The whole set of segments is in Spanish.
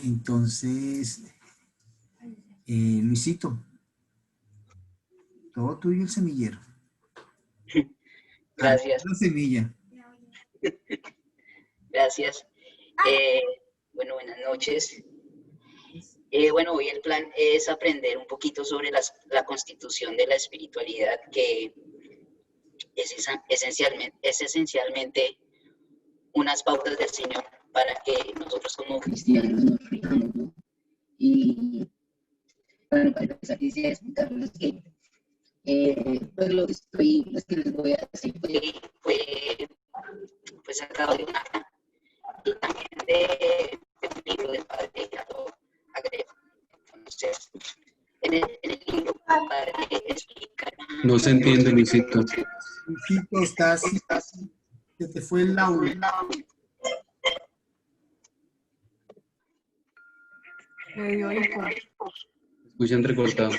Entonces, Luisito, todo tuyo el semillero. Gracias. La semilla. Gracias. Bueno, buenas noches. Bueno, hoy el plan es aprender un poquito sobre la constitución de la espiritualidad, que es esencialmente unas pautas del Señor para que nosotros como cristianos nos fijamos, ¿no? Y bueno, para empezar, quisiera explicarles que pues lo que les voy a decir fue sacado de una y también de un libro del padre Gerardo Agrelo. Entonces, en el libro el padre explica. No se entiende, Luisito. Luisito, estás. Se te fue el audio. Escucha entrecortado.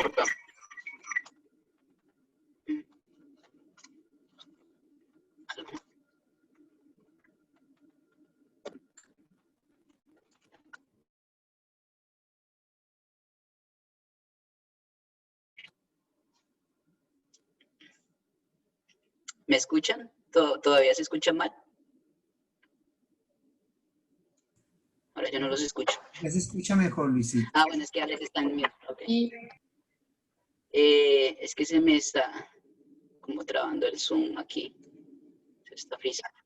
¿Me escuchan? ¿Todavía se escuchan mal? Ahora yo no los escucho. Ya se escucha mejor, Luisito. Ah, bueno, es que Alex está en mute. Okay. Es que se me está como trabando el Zoom aquí. Se está frizando.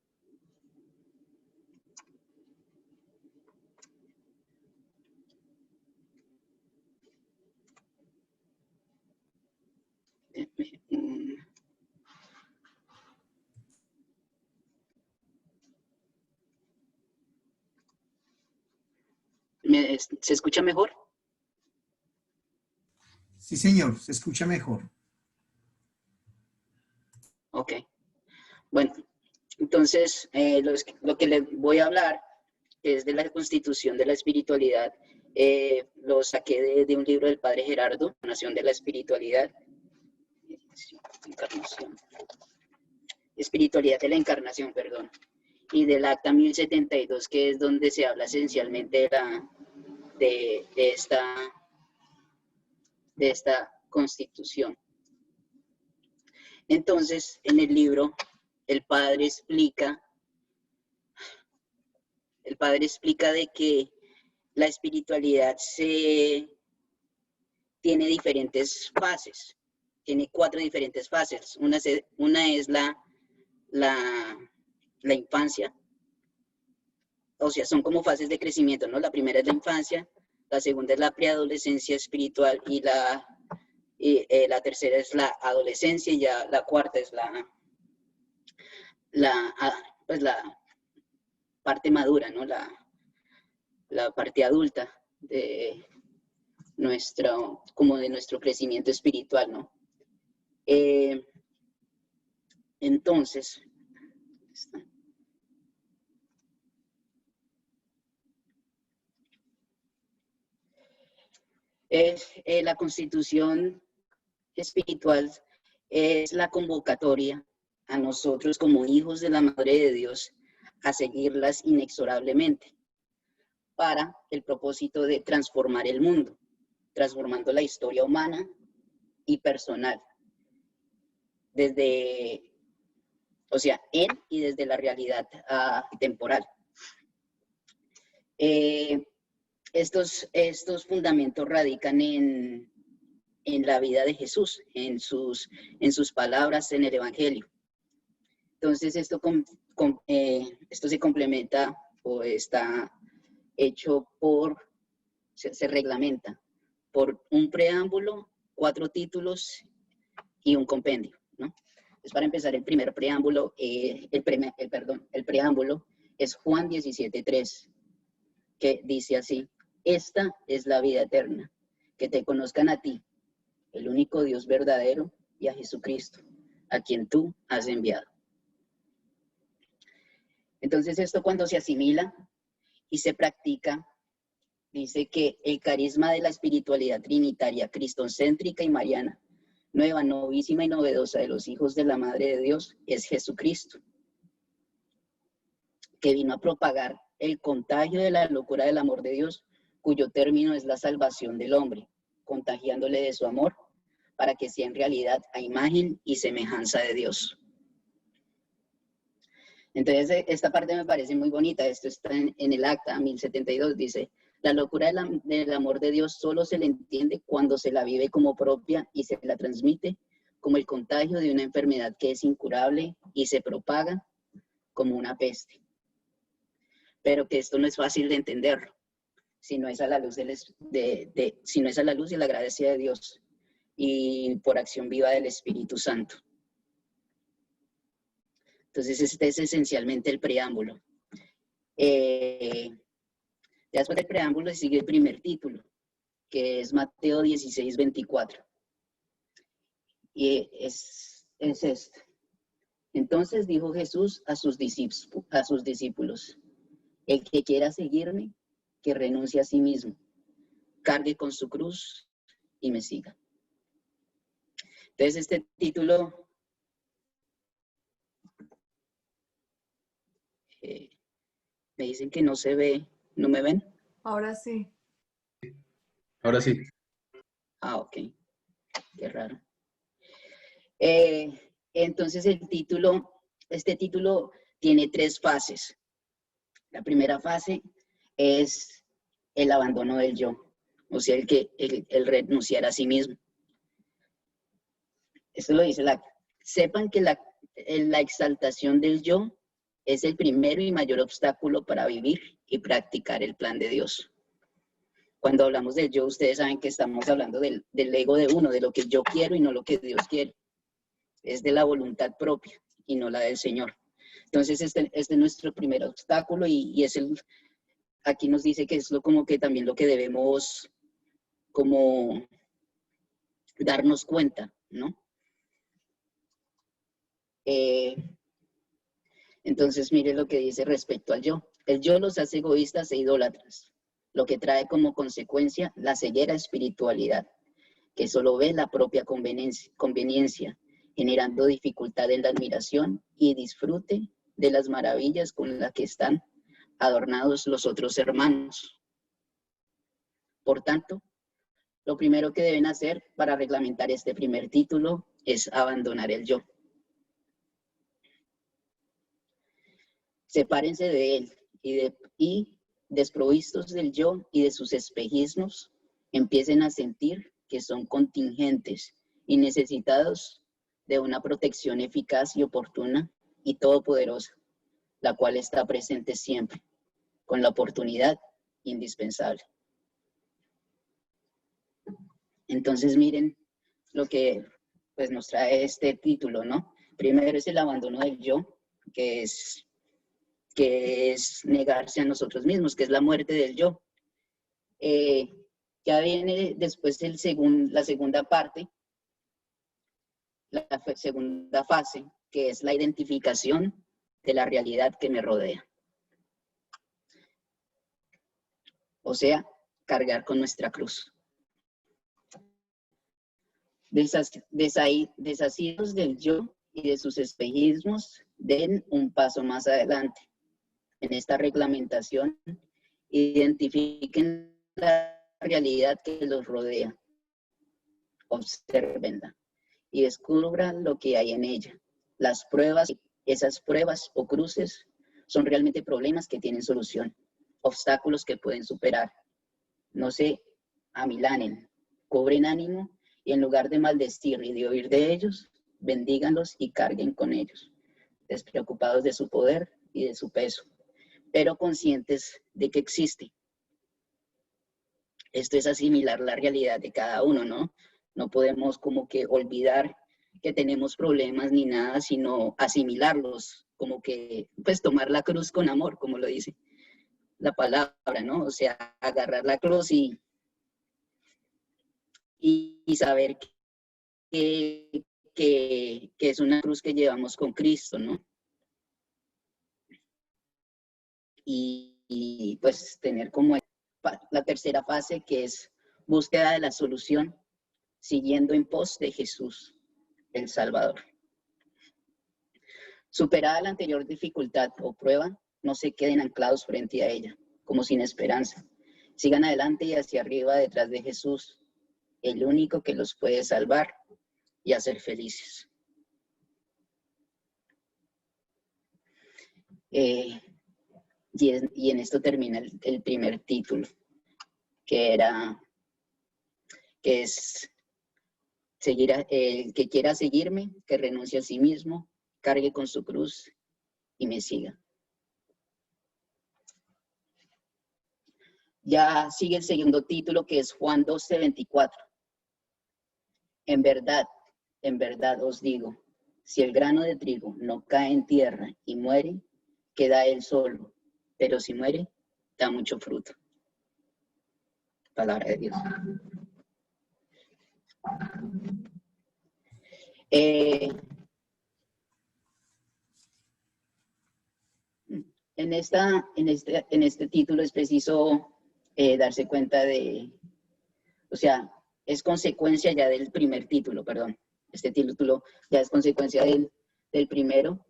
¿Se escucha mejor? Sí, señor, se escucha mejor. Ok. Bueno, entonces lo que les voy a hablar es de la constitución de la espiritualidad. Lo saqué de un libro del padre Gerardo, Nación de la Espiritualidad. Espiritualidad de la Encarnación, perdón. Y del Acta 1072, que es donde se habla esencialmente de esta constitución. Entonces, en el libro, el padre explica de que la espiritualidad tiene diferentes fases, tiene 4 diferentes fases. Una es la infancia, o sea, son como fases de crecimiento, ¿no? La primera es la infancia, la segunda es la preadolescencia espiritual y la tercera es la adolescencia y ya la cuarta es pues la parte madura, ¿no? La parte adulta de nuestro crecimiento espiritual, ¿no? Entonces, la constitución espiritual es la convocatoria a nosotros como hijos de la Madre de Dios a seguirlas inexorablemente para el propósito de transformar el mundo, transformando la historia humana y personal, en y desde la realidad temporal. Estos fundamentos radican en la vida de Jesús, en sus palabras en el Evangelio. Entonces, esto se complementa o está hecho se reglamenta por un preámbulo, 4 títulos y un compendio, ¿no? Entonces, para empezar, el primer preámbulo, el preámbulo es Juan 17:3, que dice así: esta es la vida eterna, que te conozcan a ti, el único Dios verdadero, y a Jesucristo, a quien tú has enviado. Entonces, esto cuando se asimila y se practica, dice que el carisma de la espiritualidad trinitaria, cristocéntrica y mariana, nueva, novísima y novedosa de los hijos de la Madre de Dios, es Jesucristo, que vino a propagar el contagio de la locura del amor de Dios, cuyo término es la salvación del hombre, contagiándole de su amor para que sea en realidad a imagen y semejanza de Dios. Entonces, esta parte me parece muy bonita. Esto está en el Acta 1072, dice: la locura del amor de Dios solo se le entiende cuando se la vive como propia y se la transmite como el contagio de una enfermedad que es incurable y se propaga como una peste. Pero que esto no es fácil de entenderlo, si no es a la luz si no es a la luz y la gracia de Dios y por acción viva del Espíritu Santo. Entonces, este es esencialmente el preámbulo. Ya después del preámbulo sigue el primer título, que es Mateo 16, 24. Y es esto. Entonces dijo Jesús a sus discípulos: el que quiera seguirme, que renuncie a sí mismo, cargue con su cruz y me siga. Entonces, este título me dicen que no se ve. ¿No me ven? Ahora sí. Ahora sí. Ah, ok. Qué raro. Entonces, este título tiene 3 fases. La primera fase es el abandono del yo, o sea, el renunciar a sí mismo. Esto lo dice sepan que la exaltación del yo es el primero y mayor obstáculo para vivir y practicar el plan de Dios. Cuando hablamos del yo, ustedes saben que estamos hablando del ego de uno, de lo que yo quiero y no lo que Dios quiere. Es de la voluntad propia y no la del Señor. Entonces, este es nuestro primer obstáculo y es aquí nos dice que es como que también lo que debemos como darnos cuenta, ¿no? Entonces, mire lo que dice respecto al yo. El yo los hace egoístas e idólatras, lo que trae como consecuencia la ceguera espiritualidad, que solo ve la propia conveniencia, generando dificultad en la admiración y disfrute de las maravillas con las que están adornados los otros hermanos. Por tanto, lo primero que deben hacer para reglamentar este primer título es abandonar el yo. Sepárense de él y desprovistos del yo y de sus espejismos, empiecen a sentir que son contingentes y necesitados de una protección eficaz y oportuna y todopoderosa, la cual está presente siempre, con la oportunidad indispensable. Entonces, miren lo que pues, nos trae este título, ¿no? Primero es el abandono del yo, que es negarse a nosotros mismos, que es la muerte del yo. Ya viene después la segunda parte, la segunda fase, que es la identificación de la realidad que me rodea. O sea, cargar con nuestra cruz. Desasidos del yo y de sus espejismos, den un paso más adelante. En esta reglamentación, identifiquen la realidad que los rodea, obsérvenla y descubran lo que hay en ella. Las pruebas, esas pruebas o cruces son realmente problemas que tienen solución, obstáculos que pueden superar. No se amilanen, cobren ánimo y en lugar de maldecir y de huir de ellos, bendíganlos y carguen con ellos, despreocupados de su poder y de su peso, pero conscientes de que existe. Esto es asimilar la realidad de cada uno, ¿no? No podemos como que olvidar que tenemos problemas ni nada, sino asimilarlos, como que, pues tomar la cruz con amor, como lo dice la palabra, ¿no? O sea, agarrar la cruz y saber que es una cruz que llevamos con Cristo, ¿no? Y pues tener como la tercera fase, que es búsqueda de la solución, siguiendo en pos de Jesús, el Salvador. Superada la anterior dificultad o prueba, no se queden anclados frente a ella, como sin esperanza. Sigan adelante y hacia arriba detrás de Jesús, el único que los puede salvar y hacer felices. Y en esto termina el primer título, que es el que quiera seguirme, que renuncie a sí mismo, cargue con su cruz y me siga. Ya sigue el segundo título, que es Juan 12:24. En verdad os digo, si el grano de trigo no cae en tierra y muere, queda él solo, pero si muere, da mucho fruto. Palabra de Dios. En este título es preciso darse cuenta o sea, es consecuencia ya del primer título, perdón. Este título ya es consecuencia del primero.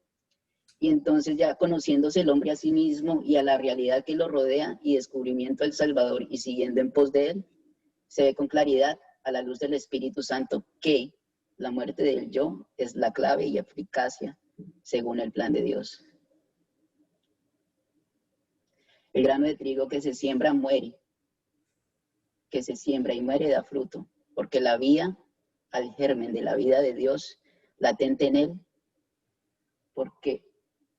Y entonces ya conociéndose el hombre a sí mismo y a la realidad que lo rodea y descubrimiento del Salvador y siguiendo en pos de él, se ve con claridad a la luz del Espíritu Santo que la muerte del yo es la clave y eficacia según el plan de Dios. El grano de trigo que se siembra muere, que se siembra y muere da fruto, porque la vía al germen de la vida de Dios latente en él, porque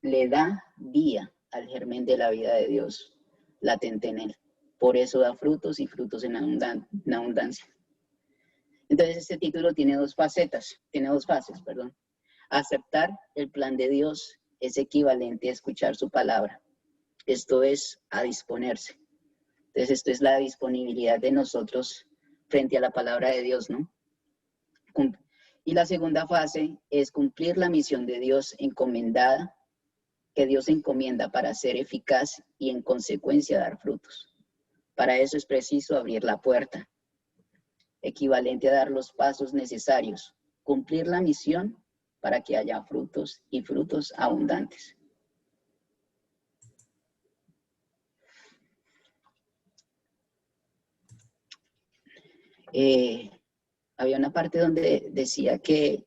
le da vía al germen de la vida de Dios latente en él. Por eso da frutos y frutos en abundancia. Entonces este título tiene dos fases, perdón. Aceptar el plan de Dios es equivalente a escuchar su palabra. Esto es a disponerse. Entonces esto es la disponibilidad de nosotros frente a la palabra de Dios, ¿no? Y la segunda fase es cumplir la misión de Dios encomendada, que Dios encomienda para ser eficaz y en consecuencia dar frutos. Para eso es preciso abrir la puerta, equivalente a dar los pasos necesarios, cumplir la misión para que haya frutos y frutos abundantes. Había una parte donde decía que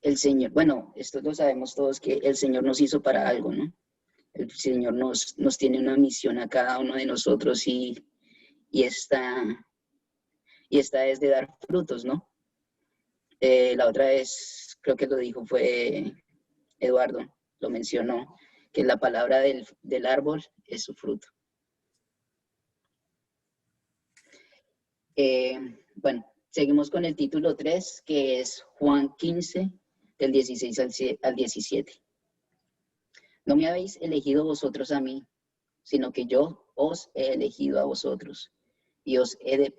el Señor, bueno, esto lo sabemos todos, que el Señor nos hizo para algo, ¿no? El Señor nos tiene una misión a cada uno de nosotros y esta es de dar frutos, ¿no? La otra vez, creo que lo dijo, fue Eduardo, lo mencionó, que la palabra del árbol es su fruto. Bueno, seguimos con el título 3, que es Juan 15, del 16 al 17. No me habéis elegido vosotros a mí, sino que yo os he elegido a vosotros, y os he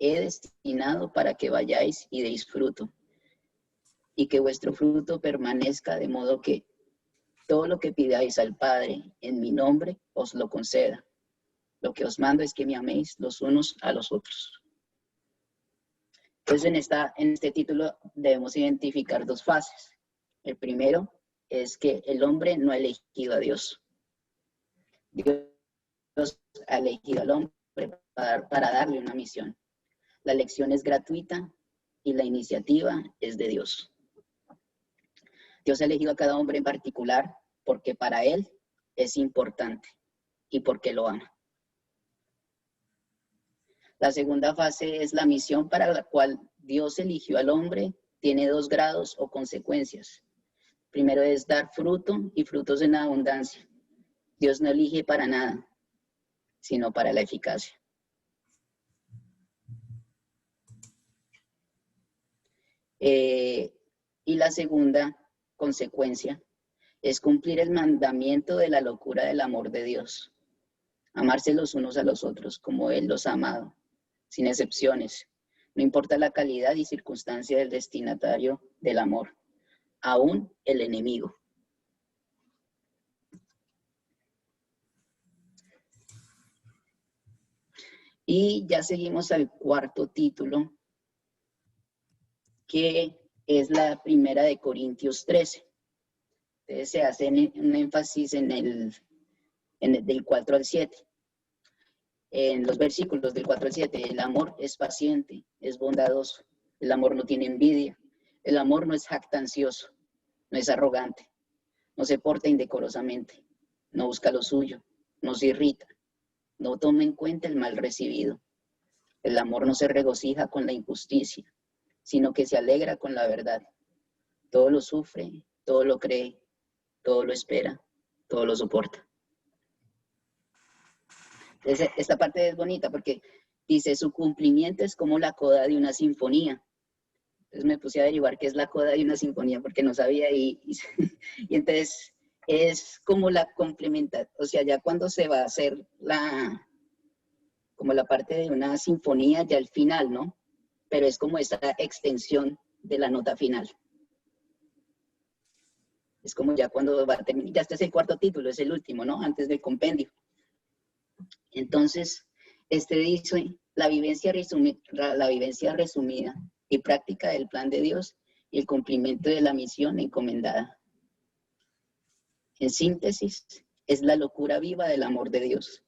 destinado para que vayáis y deis fruto, y que vuestro fruto permanezca, de modo que todo lo que pidáis al Padre en mi nombre os lo conceda. Lo que os mando es que me améis los unos a los otros. Entonces, en este título debemos identificar dos fases. El primero es que el hombre no ha elegido a Dios. Dios ha elegido al hombre para darle una misión. La elección es gratuita y la iniciativa es de Dios. Dios ha elegido a cada hombre en particular porque para él es importante y porque lo ama. La segunda fase es la misión para la cual Dios eligió al hombre. Tiene dos grados o consecuencias. Primero es dar fruto y frutos en abundancia. Dios no elige para nada, sino para la eficacia. Y la segunda consecuencia es cumplir el mandamiento de la locura del amor de Dios. Amarse los unos a los otros como Él los ha amado, sin excepciones. No importa la calidad y circunstancia del destinatario del amor, aún el enemigo. Y ya seguimos al cuarto título, que es la primera de Corintios 13. Entonces se hace un énfasis en el del 4 al 7. En los versículos del 4 al 7, el amor es paciente, es bondadoso, el amor no tiene envidia, el amor no es jactancioso, no es arrogante, no se porta indecorosamente, no busca lo suyo, no se irrita, no toma en cuenta el mal recibido. El amor no se regocija con la injusticia, sino que se alegra con la verdad. Todo lo sufre, todo lo cree, todo lo espera, todo lo soporta. Entonces, esta parte es bonita porque dice, su cumplimiento es como la coda de una sinfonía. Entonces me puse a averiguar qué es la coda de una sinfonía porque no sabía y entonces es como la complementa, o sea, ya cuando se va a hacer como la parte de una sinfonía ya al final, ¿no? Pero es como esa extensión de la nota final. Es como ya cuando va a terminar, ya este es el cuarto título, es el último, ¿no? Antes del compendio. Entonces, dice, la vivencia resumida y práctica del plan de Dios y el cumplimiento de la misión encomendada. En síntesis, es la locura viva del amor de Dios,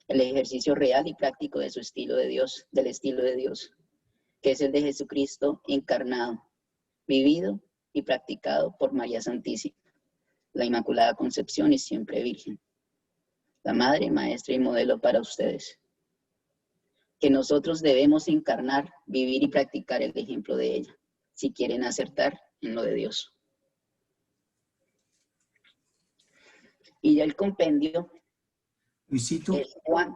el ejercicio real y práctico de su estilo de Dios, del estilo de Dios, que es el de Jesucristo encarnado, vivido y practicado por María Santísima, la Inmaculada Concepción y siempre Virgen, la Madre, Maestra y modelo para ustedes, que nosotros debemos encarnar, vivir y practicar el ejemplo de ella, si quieren acertar en lo de Dios. Y ya el compendio Luisito, es Juan.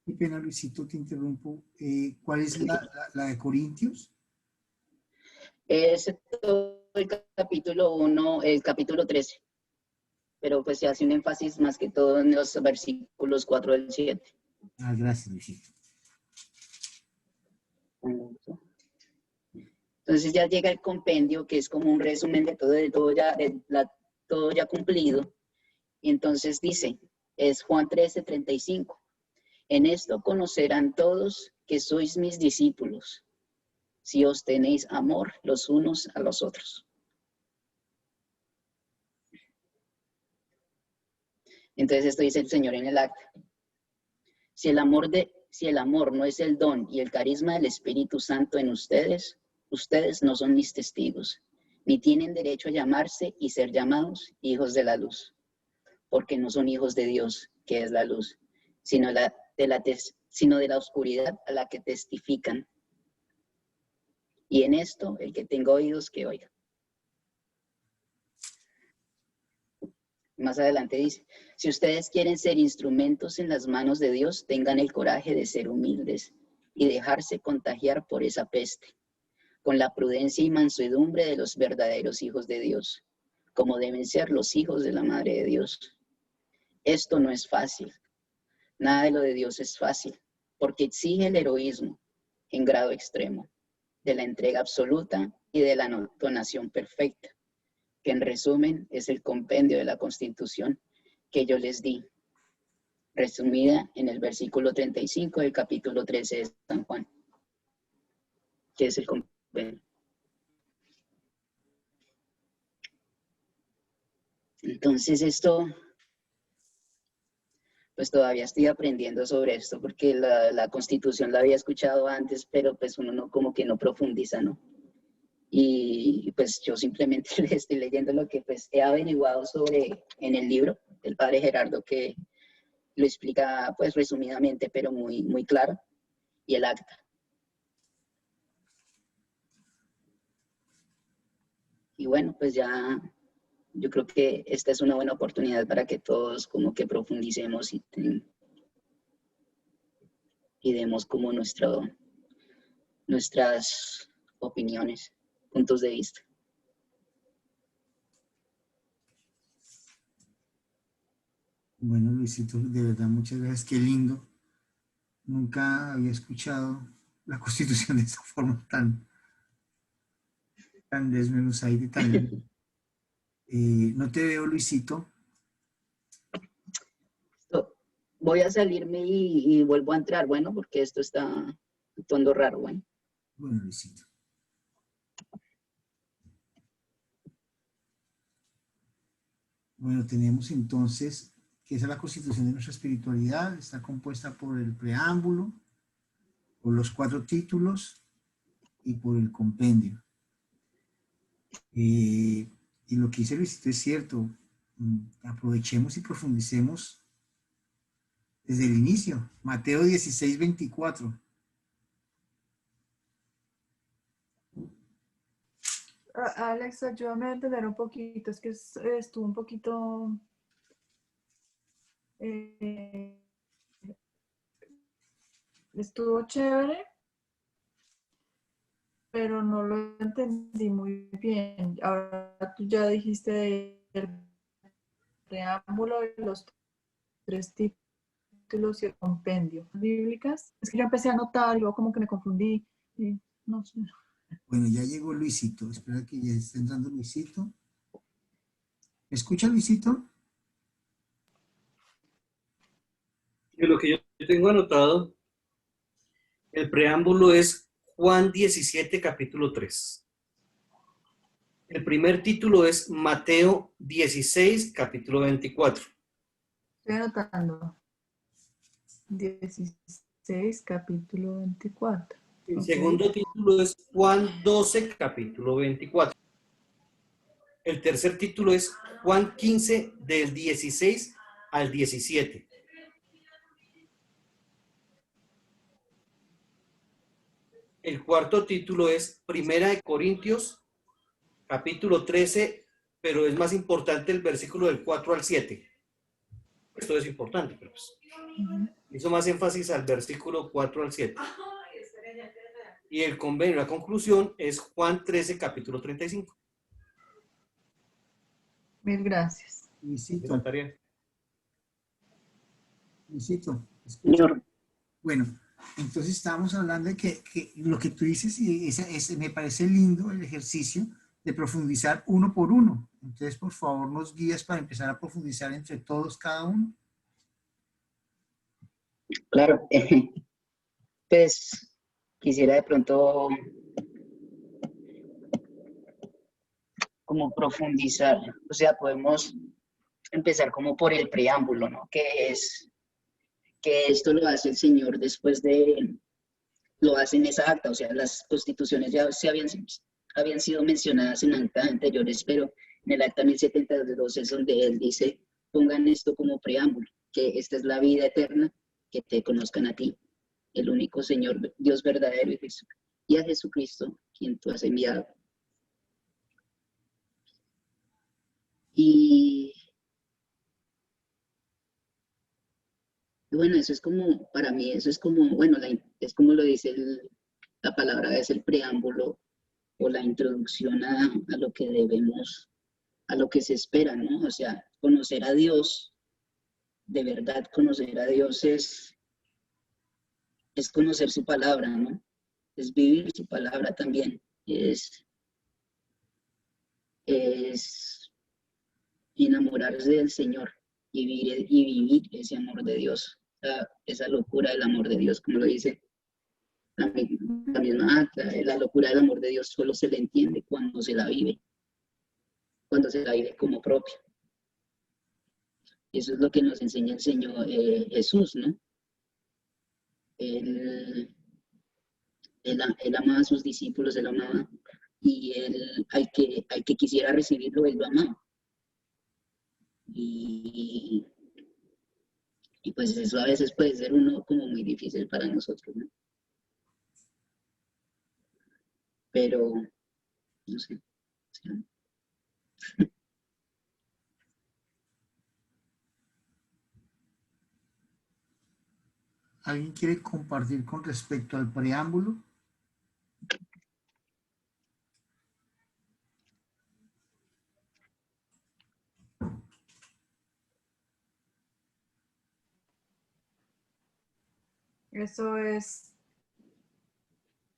qué pena, Luisito, te interrumpo. ¿Cuál es la de Corintios? Es todo el capítulo 1, el capítulo 13, pero pues se hace un énfasis más que todo en los versículos 4 al 7. Ah, gracias, Luisito. Entonces ya llega el compendio, que es como un resumen de todo ya cumplido. Y entonces dice, es Juan 13:35. En esto conocerán todos que sois mis discípulos, si os tenéis amor los unos a los otros. Entonces esto dice el Señor en el acta. Si el amor no es el don y el carisma del Espíritu Santo en ustedes, ustedes no son mis testigos, ni tienen derecho a llamarse y ser llamados hijos de la luz, porque no son hijos de Dios, que es la luz, sino de la oscuridad a la que testifican. Y en esto, el que tenga oídos, que oiga. Más adelante dice, si ustedes quieren ser instrumentos en las manos de Dios, tengan el coraje de ser humildes y dejarse contagiar por esa peste, con la prudencia y mansedumbre de los verdaderos hijos de Dios, como deben ser los hijos de la Madre de Dios. Esto no es fácil. Nada de lo de Dios es fácil, porque exige el heroísmo en grado extremo, de la entrega absoluta y de la donación perfecta, que en resumen es el compendio de la Constitución que yo les di, resumida en el versículo 35 del capítulo 13 de San Juan, que es el compendio. Entonces esto, pues todavía estoy aprendiendo sobre esto, porque la Constitución la había escuchado antes, pero pues uno no, como que no profundiza, ¿no? Y pues yo simplemente le estoy leyendo lo que pues he averiguado sobre en el libro del padre Gerardo, que lo explica pues resumidamente, pero muy, muy claro, y el acta. Y bueno, pues ya yo creo que esta es una buena oportunidad para que todos como que profundicemos y demos como nuestras opiniones, puntos de vista. Bueno, Luisito, de verdad, muchas gracias. Qué lindo. Nunca había escuchado la Constitución de esa forma tan desmenuzada y tan linda. No te veo, Luisito. Voy a salirme y vuelvo a entrar, bueno, porque esto está actuando raro, bueno. Bueno, Luisito. Bueno, tenemos entonces que esa es la constitución de nuestra espiritualidad, está compuesta por el preámbulo, por los 4 títulos y por el compendio. Y lo que dice Luisito es cierto, aprovechemos y profundicemos desde el inicio. Mateo 16:24. Alex, ayúdame a entender un poquito, es que estuvo un poquito... estuvo chévere, pero no lo entendí muy bien. Ahora tú ya dijiste el preámbulo de los 3 títulos y el compendio. ¿Bíblicas? Es que yo empecé a anotar y luego como que me confundí. Y no sé. Bueno, ya llegó Luisito. Espera que ya esté entrando Luisito. ¿Me escucha Luisito? De lo que yo tengo anotado, el preámbulo es Juan 17, capítulo 3. El primer título es Mateo 16, capítulo 24. Estoy anotando. 16, capítulo 24. El Ok. segundo título es Juan 12, capítulo 24. El tercer título es Juan 15, del 16 al 17. El cuarto título es Primera de Corintios, capítulo 13, pero es más importante el versículo del 4 al 7. Esto es importante, pero pues, hizo más énfasis al versículo 4 al 7. Y el convenio, la conclusión es Juan 13, capítulo 35. Mil gracias. Luisito, Luisito, escucha. Señor, Bueno, entonces estábamos hablando de que lo que tú dices, y me parece lindo el ejercicio de profundizar uno por uno. Entonces, por favor, nos guías para empezar a profundizar entre todos cada uno. claro, pues quisiera de pronto como profundizar, o sea, podemos empezar como por el preámbulo, ¿no? Que esto lo hace el Señor después de, lo hace en esa acta, o sea, las constituciones ya habían sido mencionadas en actas anteriores, pero en el acta 1072 es donde Él dice, pongan esto como preámbulo, que esta es la vida eterna, que te conozcan a ti, el único Señor, Dios verdadero y a Jesucristo, quien tú has enviado. Y bueno, eso es como, para mí, eso es como, bueno, es como lo dice la palabra, es el preámbulo o la introducción a lo que debemos, a lo que se espera, ¿no? O sea, conocer a Dios, de verdad conocer a Dios es conocer su palabra, ¿no? Es vivir su palabra también, es enamorarse del Señor y vivir ese amor de Dios, esa locura del amor de Dios, como lo dice la misma acta, la locura del amor de Dios solo se le entiende cuando se la vive como propia. Eso es lo que nos enseña el Señor Jesús, ¿no? Él, él amaba a sus discípulos, él amaba, y él, al que quisiera recibirlo, él lo amaba. Y, y pues eso a veces puede ser uno como muy difícil para nosotros, ¿no? Pero, no sé. O sea, ¿Alguien quiere compartir con respecto al preámbulo? Eso es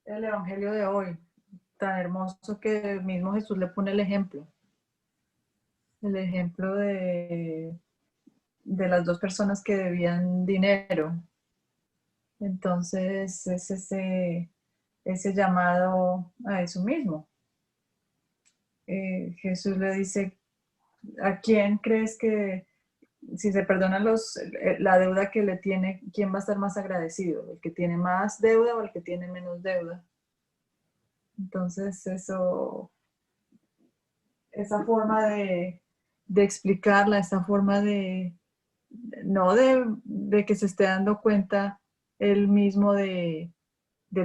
el evangelio de hoy, tan hermoso que mismo Jesús le pone el ejemplo de las 2 personas que debían dinero. Entonces es ese llamado a eso mismo. Jesús le dice ¿A quién crees que, si se perdona la deuda que le tiene, quién va a estar más agradecido? ¿El que tiene más deuda o el que tiene menos deuda? Entonces, esa forma de explicarla, esa forma no de que se esté dando cuenta él mismo del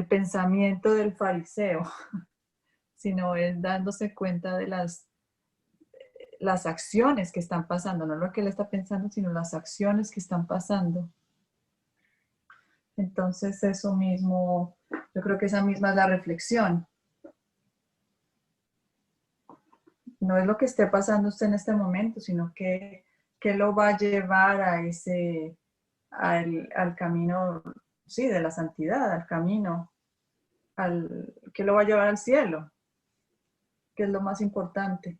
pensamiento del fariseo, sino él dándose cuenta de las acciones que están pasando, no lo que él está pensando, sino las acciones que están pasando. Entonces, eso mismo, yo creo que esa misma es la reflexión. No es lo que esté pasando usted en este momento, sino que lo va a llevar al camino, sí, de la santidad, al camino, que lo va a llevar al cielo, que es lo más importante.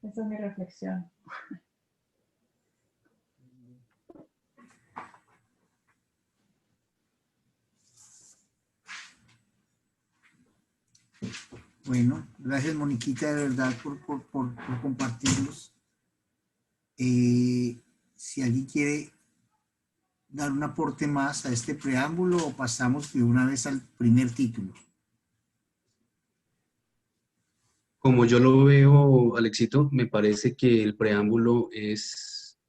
Esa es mi reflexión. Bueno, gracias Moniquita de verdad por compartirlos. Si alguien quiere dar un aporte más a este preámbulo o pasamos de una vez al primer título. Como yo lo veo, Alexito, me parece que el preámbulo es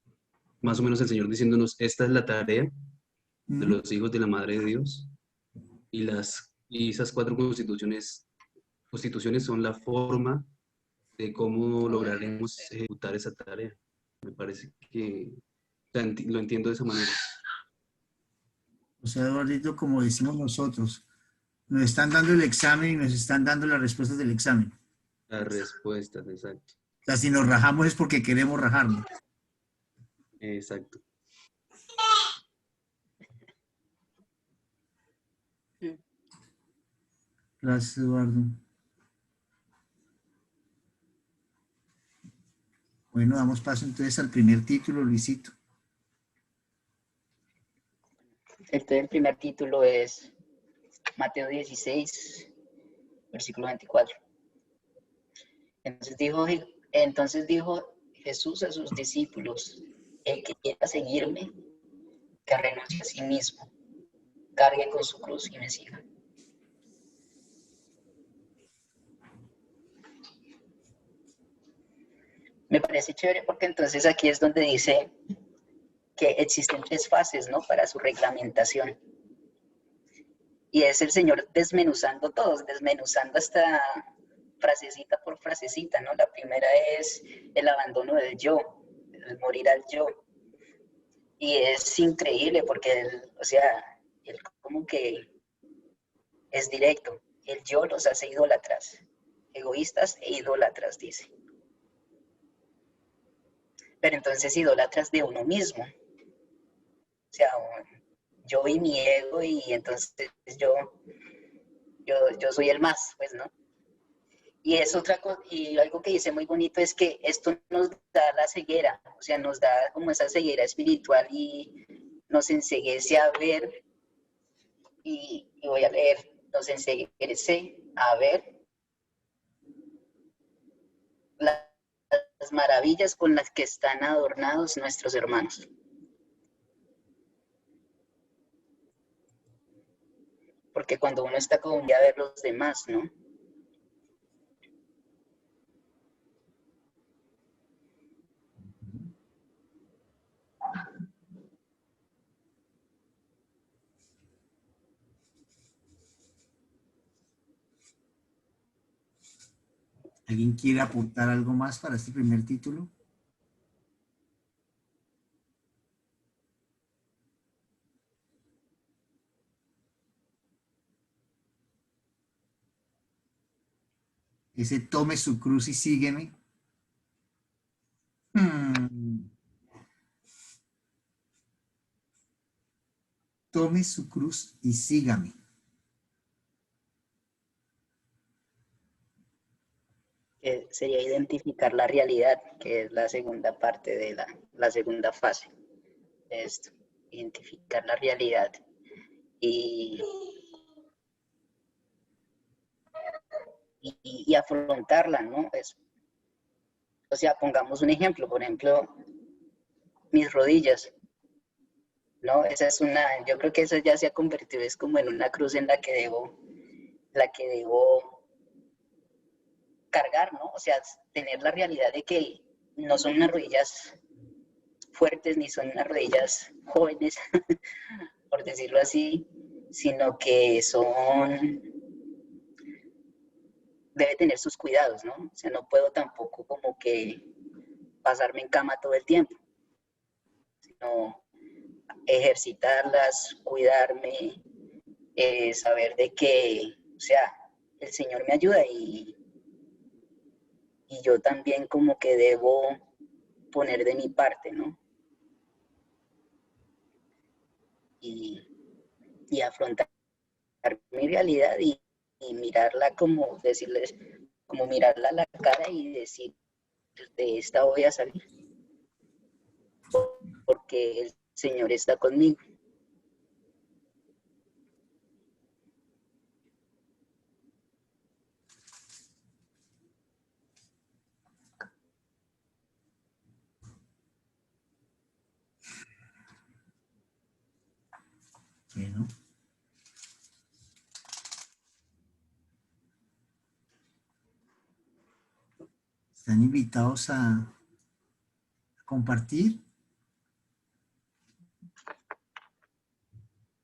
más o menos el Señor diciéndonos, esta es la tarea de los hijos de la Madre de Dios y esas 4 constituciones son la forma de cómo lograremos ejecutar esa tarea. Me parece que lo entiendo de esa manera. O sea, Eduardito, como decimos nosotros, nos están dando el examen y nos están dando las respuestas del examen. Las respuestas, exacto. O sea, si nos rajamos es porque queremos rajarnos. Exacto. Gracias, Eduardo. Bueno, damos paso entonces al primer título, Luisito. El primer título es Mateo 16, versículo 24. Entonces dijo Jesús a sus discípulos, el que quiera seguirme, que renuncie a sí mismo, cargue con su cruz y me siga. Me parece chévere porque entonces aquí es donde dice que existen 3 fases, ¿no? Para su reglamentación. Y es el Señor desmenuzando todos, desmenuzando hasta frasecita por frasecita, ¿no? La primera es el abandono del yo, el morir al yo. Y es increíble porque él como que es directo. El yo los hace idólatras, egoístas e idólatras, dice. Pero entonces idólatras de uno mismo. O sea, yo y mi ego y entonces yo soy el más, pues, ¿no? Y es otra cosa, y algo que dice muy bonito es que esto nos da la ceguera, o sea, nos da como esa ceguera espiritual y nos enceguece a ver, y voy a leer, nos enceguece a ver las maravillas con las que están adornados nuestros hermanos. Porque cuando uno está como a ver los demás, ¿no? ¿Alguien quiere apuntar algo más para este primer título? Ese tome su cruz y sígueme. Tome su cruz y sígame. Que sería identificar la realidad, que es la segunda parte de la segunda fase de esto. Identificar la realidad. Y y afrontarla, ¿no? O sea, pongamos un ejemplo, por ejemplo, mis rodillas, ¿no? Esa es yo creo que eso ya se ha convertido, es como en una cruz en la que debo cargar, ¿no? O sea, tener la realidad de que no son unas rodillas fuertes ni son unas rodillas jóvenes, por decirlo así, sino que debe tener sus cuidados, ¿no? O sea, no puedo tampoco como que pasarme en cama todo el tiempo, sino ejercitarlas, cuidarme, saber de que, o sea, el Señor me ayuda y yo también como que debo poner de mi parte, ¿no? Y afrontar mi realidad y mirarla como decirles, como mirarla a la cara y decir, de esta voy a salir, porque el Señor está conmigo. Bueno, están invitados a compartir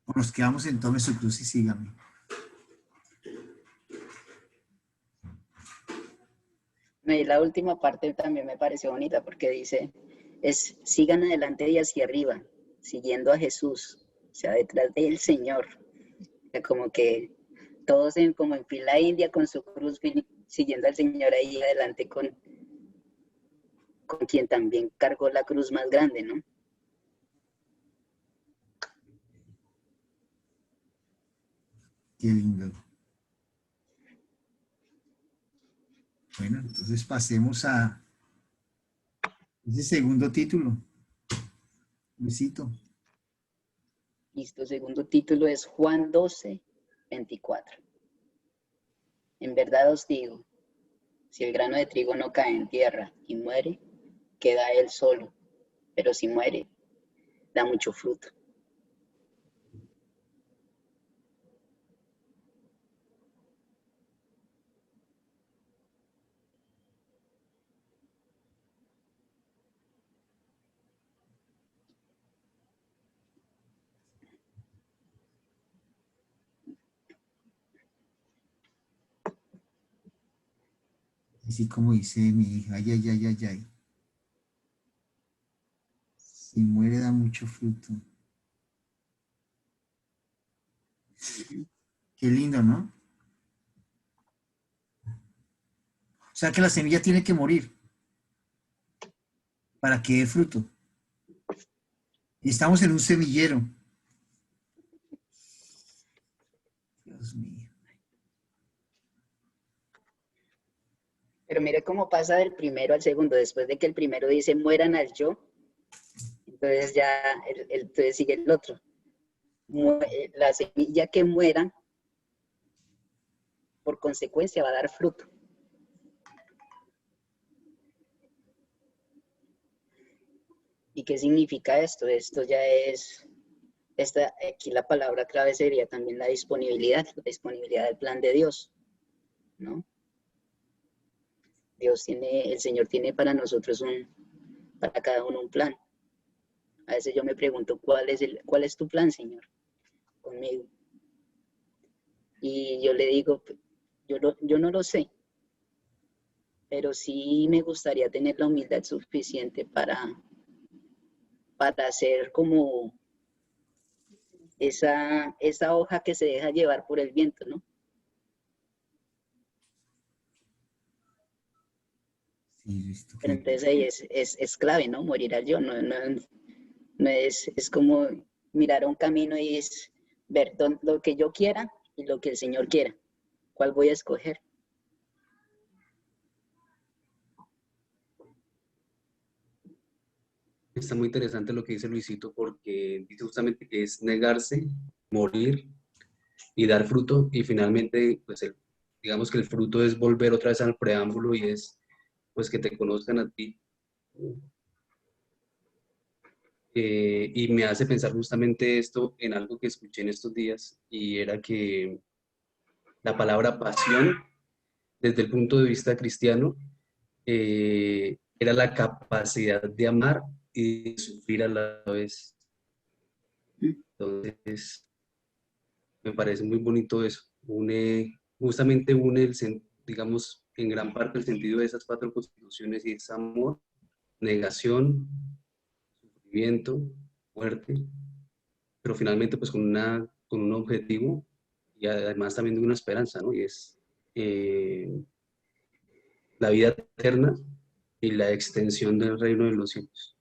o nos quedamos en Tome su cruz y sígame. Y la última parte también me pareció bonita porque dice, sigan adelante y hacia arriba, siguiendo a Jesús, o sea, detrás del Señor. O sea, como que todos como en fila india con su cruz, siguiendo al Señor ahí adelante con quien también cargó la cruz más grande, ¿no? Qué lindo. Bueno, entonces pasemos a ese segundo título. Besito. Listo, segundo título es Juan 12, 24. En verdad os digo, si el grano de trigo no cae en tierra y muere, queda él solo, pero si muere, da mucho fruto. Así como dice mi hija, ay, ay, ay, ay, ay. Si muere da mucho fruto. Qué lindo, ¿no? O sea que la semilla tiene que morir para que dé fruto. Y estamos en un semillero. Dios mío. Pero mire cómo pasa del primero al segundo, después de que el primero dice mueran al yo, entonces ya entonces sigue el otro. La semilla que muera, por consecuencia, va a dar fruto. ¿Y qué significa esto? Esto ya es, aquí la palabra clave sería también la disponibilidad del plan de Dios, ¿no? El Señor tiene para nosotros para cada uno un plan. A veces yo me pregunto, ¿cuál es tu plan, Señor, conmigo? Y yo le digo, yo no lo sé, pero sí me gustaría tener la humildad suficiente para hacer como esa hoja que se deja llevar por el viento, ¿no? Sí, listo. Pero entonces ahí es clave, ¿no? Morir al yo, no es como mirar a un camino y es ver lo que yo quiera y lo que el Señor quiera. ¿Cuál voy a escoger? Está muy interesante lo que dice Luisito porque dice justamente que es negarse, morir y dar fruto y finalmente pues digamos que el fruto es volver otra vez al preámbulo y es pues que te conozcan a ti. Y me hace pensar justamente esto en algo que escuché en estos días y era que la palabra pasión, desde el punto de vista cristiano, era la capacidad de amar y de sufrir a la vez. Entonces, me parece muy bonito eso. Justamente une, digamos, en gran parte el sentido de esas cuatro constituciones y es amor, negación, sufrimiento, muerte, pero finalmente pues con un objetivo y además también de una esperanza, ¿no? Y es la vida eterna y la extensión del reino de los cielos.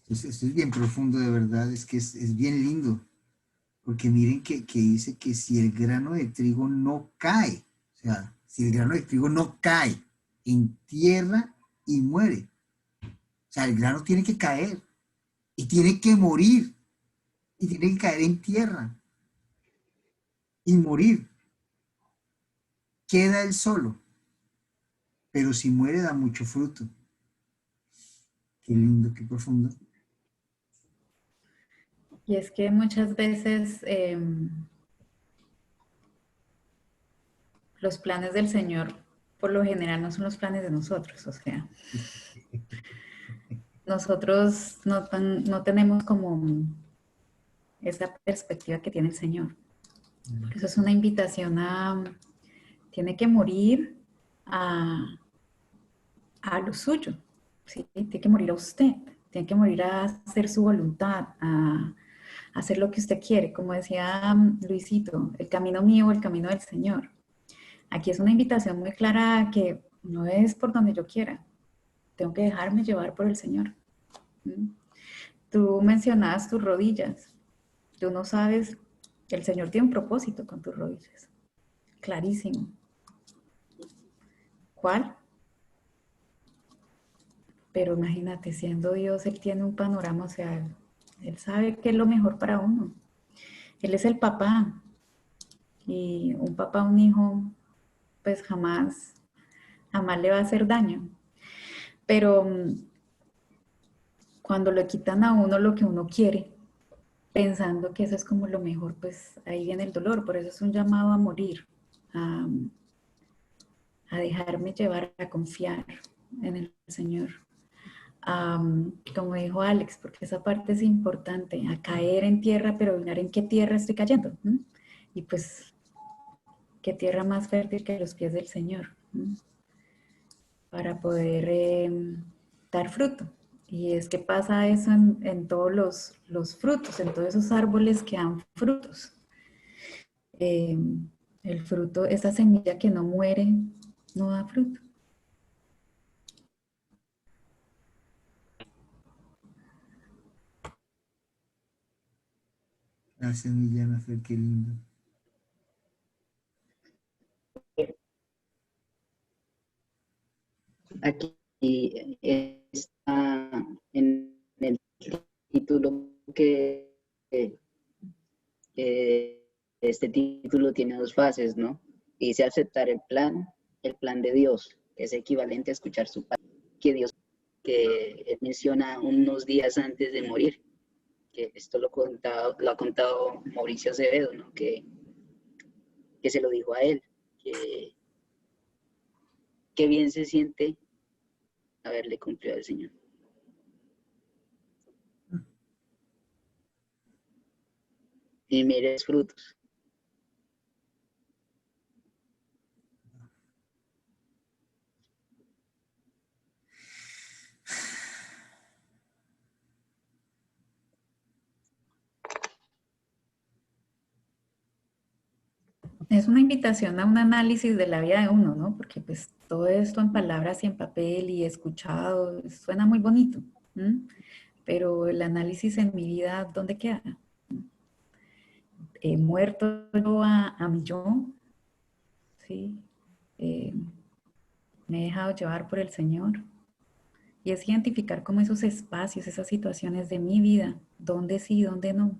Esto es bien profundo, de verdad, es que es bien lindo, porque miren que dice que si el grano de trigo no cae, o sea, si el grano de trigo no cae en tierra y muere, o sea, el grano tiene que caer y tiene que morir y tiene que caer en tierra y morir, queda él solo, pero si muere da mucho fruto. Qué lindo, qué profundo. Y es que muchas veces los planes del Señor, por lo general, no son los planes de nosotros. O sea, nosotros no tenemos como esa perspectiva que tiene el Señor. Por eso es una invitación tiene que morir a lo suyo, ¿sí? Tiene que morir a usted, tiene que morir a hacer su voluntad, a hacer lo que usted quiere. Como decía Luisito, el camino mío, el camino del Señor. Aquí es una invitación muy clara a que no es por donde yo quiera, tengo que dejarme llevar por el Señor. ¿Mm? Tú mencionabas tus rodillas, tú no sabes, el Señor tiene un propósito con tus rodillas, clarísimo. ¿Cuál? Pero imagínate, siendo Dios, Él tiene un panorama, o sea, Él sabe qué es lo mejor para uno. Él es el papá, y un papá a un hijo, pues jamás le va a hacer daño. Pero cuando le quitan a uno lo que uno quiere, pensando que eso es como lo mejor, pues ahí viene el dolor. Por eso es un llamado a morir, a dejarme llevar, a confiar en el Señor. Como dijo Alex, porque esa parte es importante, a caer en tierra, pero mirar en qué tierra estoy cayendo. Y pues, qué tierra más fértil que los pies del Señor, para poder dar fruto. Y es que pasa eso en todos los frutos, en todos esos árboles que dan frutos. El fruto, esa semilla que no muere, no da fruto. Gracias, Millana, Fer, qué lindo. Aquí está en el título que este título tiene dos fases, ¿no? Dice aceptar el plan de Dios, que es equivalente a escuchar su palabra, que Dios, que él menciona unos días antes de morir, que esto lo ha contado Mauricio Acevedo, ¿no? Que se lo dijo a él, que bien se siente haberle cumplido al Señor. Y mire los frutos. Es una invitación a un análisis de la vida de uno, ¿no? Porque pues todo esto en palabras y en papel y escuchado suena muy bonito, pero el análisis en mi vida, ¿dónde queda? ¿He muerto yo a mi yo? ¿Sí? ¿Me he dejado llevar por el Señor? Y es identificar como esos espacios, esas situaciones de mi vida ¿Dónde sí, dónde no?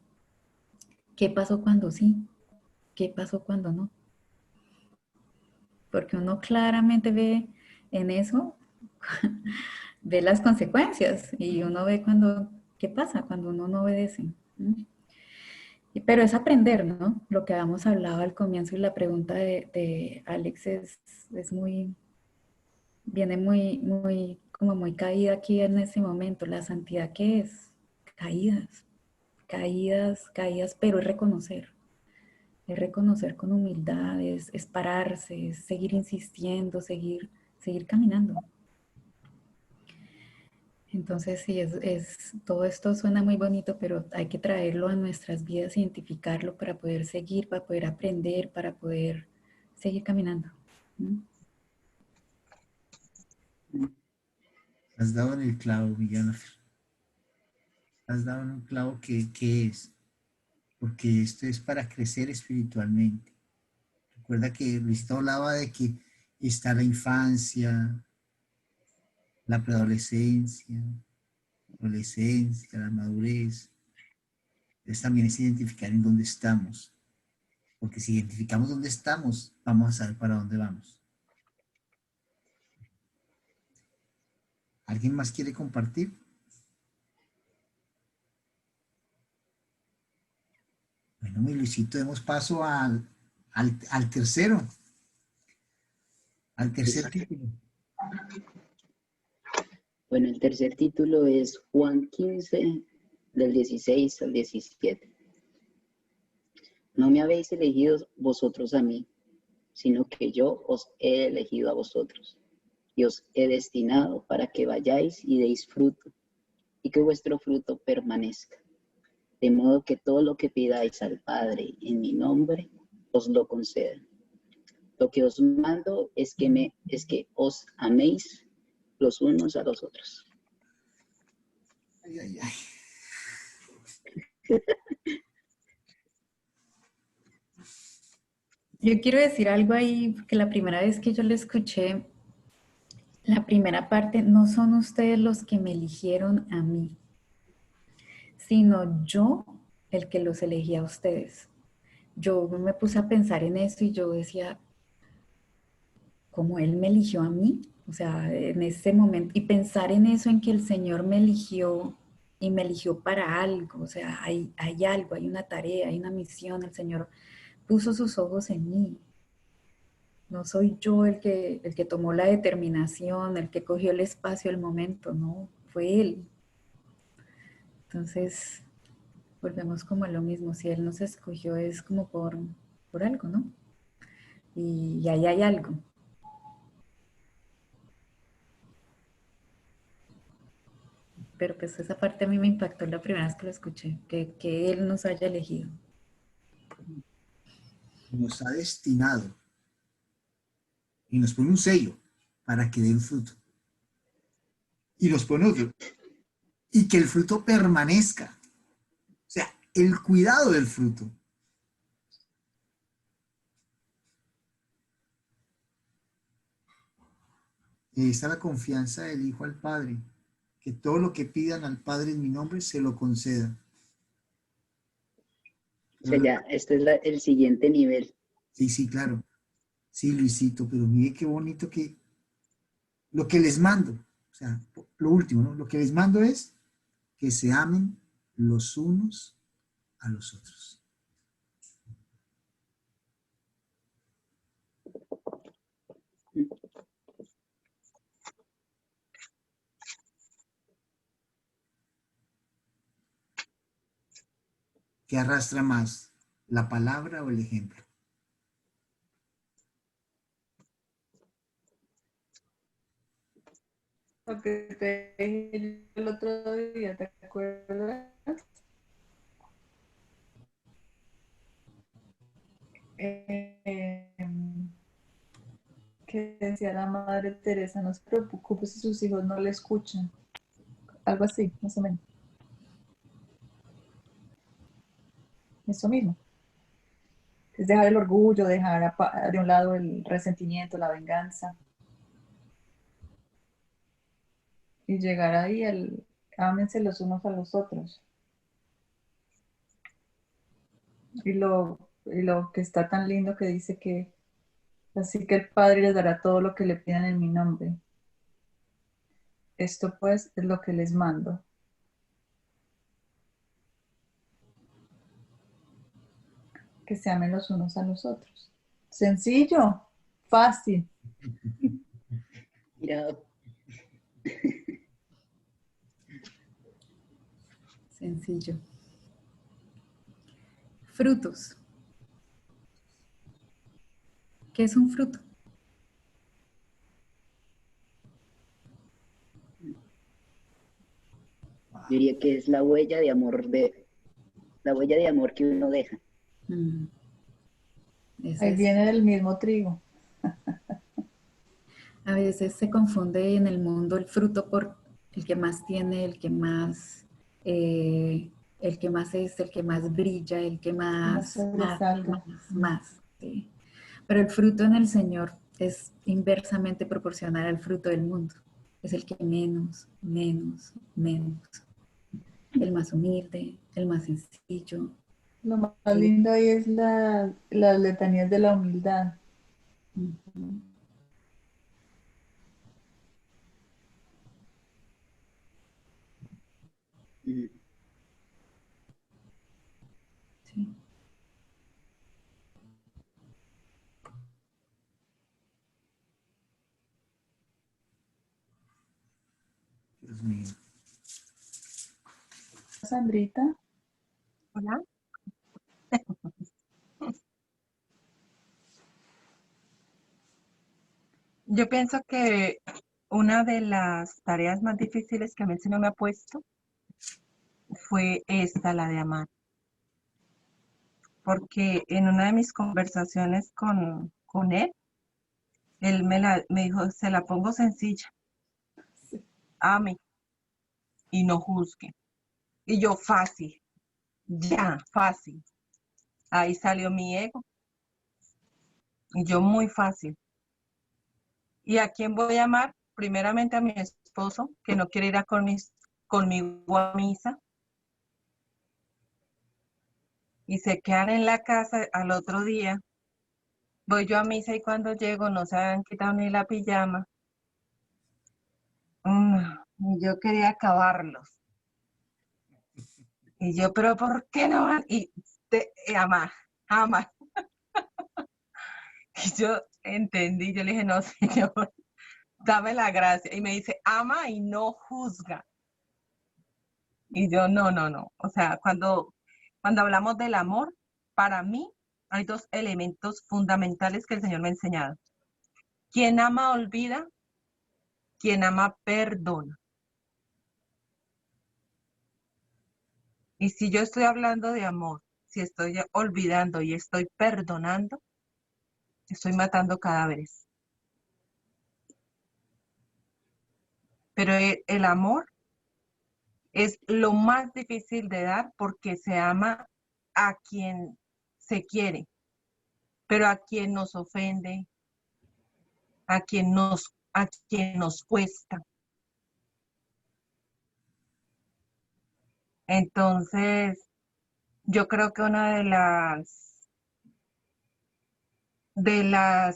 ¿Qué pasó cuando sí? ¿Qué pasó cuando no? Porque uno claramente ve en eso, ve las consecuencias y uno ve cuando, ¿qué pasa cuando uno no obedece? ¿Mm? Pero es aprender, ¿no? Lo que habíamos hablado al comienzo y la pregunta de Alex es muy, viene como muy caída aquí en ese momento. ¿La santidad qué es? Caídas, caídas, pero es reconocer con humildad, es pararse, es seguir insistiendo, seguir caminando. Entonces, sí, todo esto suena muy bonito, pero hay que traerlo a nuestras vidas, identificarlo para poder seguir, para poder aprender, para poder seguir caminando. ¿Mm? Has dado en el clavo, Miguel Ángel. Has dado en un clavo que es, porque esto es para crecer espiritualmente. Recuerda que Luisito hablaba de que está la infancia, la preadolescencia, adolescencia, la madurez. Entonces también es identificar en dónde estamos, porque si identificamos dónde estamos, vamos a saber para dónde vamos. ¿Alguien más quiere compartir? Bueno, mi Luisito, demos paso al tercero, al tercer título. Bueno, el tercer título es Juan 15, del 16 al 17. No me habéis elegido vosotros a mí, sino que yo os he elegido a vosotros, y os he destinado para que vayáis y deis fruto, y que vuestro fruto permanezca. De modo que todo lo que pidáis al Padre en mi nombre, os lo conceda. Lo que os mando es que os améis los unos a los otros. Ay, ay, ay. Yo quiero decir algo ahí, porque la primera vez que yo lo escuché, la primera parte, no son ustedes los que me eligieron a mí, sino yo el que los elegí a ustedes. Yo me puse a pensar en eso y yo decía, ¿cómo él me eligió a mí? O sea, en ese momento, y pensar en eso, en que el Señor me eligió y me eligió para algo, o sea, hay algo, hay una tarea, hay una misión, el Señor puso sus ojos en mí. No soy yo el que tomó la determinación, el que cogió el espacio, el momento, no, fue Él. Entonces, volvemos como a lo mismo, si Él nos escogió es como por algo, ¿no? Y ahí hay algo. Pero pues esa parte a mí me impactó la primera vez que lo escuché, que Él nos haya elegido. Nos ha destinado y nos pone un sello para que den fruto. Y nos pone otro. Y que el fruto permanezca. O sea, el cuidado del fruto. Y está la confianza del Hijo al Padre. Que todo lo que pidan al Padre en mi nombre se lo conceda. O sea, ya, este es el siguiente nivel. Sí, sí, claro. Sí, Luisito, pero mire qué bonito que lo que les mando, o sea, lo último, ¿no? Lo que les mando es que se amen los unos a los otros. ¿Qué arrastra más, la palabra o el ejemplo? Lo que te dije el otro día, ¿te acuerdas? Eh, que decía la Madre Teresa, no se preocupe si sus hijos no le escuchan. Algo así, más o menos. Eso mismo. Es dejar el orgullo, dejar de un lado el resentimiento, la venganza. Y llegar ahí al ámense los unos a los otros. Y lo que está tan lindo que dice que así que el Padre les dará todo lo que le pidan en mi nombre. Esto pues es lo que les mando. Que se amen los unos a los otros. Sencillo, fácil. Mira, Sencillo. Frutos. ¿Qué es un fruto? yo diría que es la huella de amor que uno deja. Mm. Ese Ahí es- viene del mismo trigo. A veces se confunde en el mundo el fruto por el que más tiene, el que más es, el que más brilla, el que Más más, sobresalta. más. Sí. Pero el fruto en el Señor es inversamente proporcional al fruto del mundo. Es el que menos, menos, menos. El más humilde, el más sencillo. Lo más lindo ahí es las letanías de la humildad. Ujú. Mm, Sí. Dios mío. Sandrita, Hola. Yo pienso que una de las tareas más difíciles que a mí el Señor me ha puesto fue esta, la de amar. Porque en una de mis conversaciones con él me dijo, se la pongo sencilla, ame y no juzgue. Y yo, fácil, ya, fácil. Ahí salió mi ego. Y yo, muy fácil. ¿Y a quién voy a amar? Primeramente a mi esposo, que no quiere ir conmigo a misa. Y se quedan en la casa al otro día. Voy yo a misa y cuando llego no se han quitado ni la pijama. Y yo quería acabarlos. Y yo, pero ¿por qué no van? Ama, ama. Y yo entendí, yo le dije, no, Señor, dame la gracia. Y me dice, ama y no juzga. Y yo, no, no, no. O sea, cuando hablamos del amor, para mí hay dos elementos fundamentales que el Señor me ha enseñado. Quien ama olvida, quien ama perdona. Y si yo estoy hablando de amor, si estoy olvidando y estoy perdonando, estoy matando cadáveres. Pero el amor es lo más difícil de dar porque se ama a quien se quiere, pero a quien nos ofende, a quien nos cuesta. Entonces, yo creo que una de las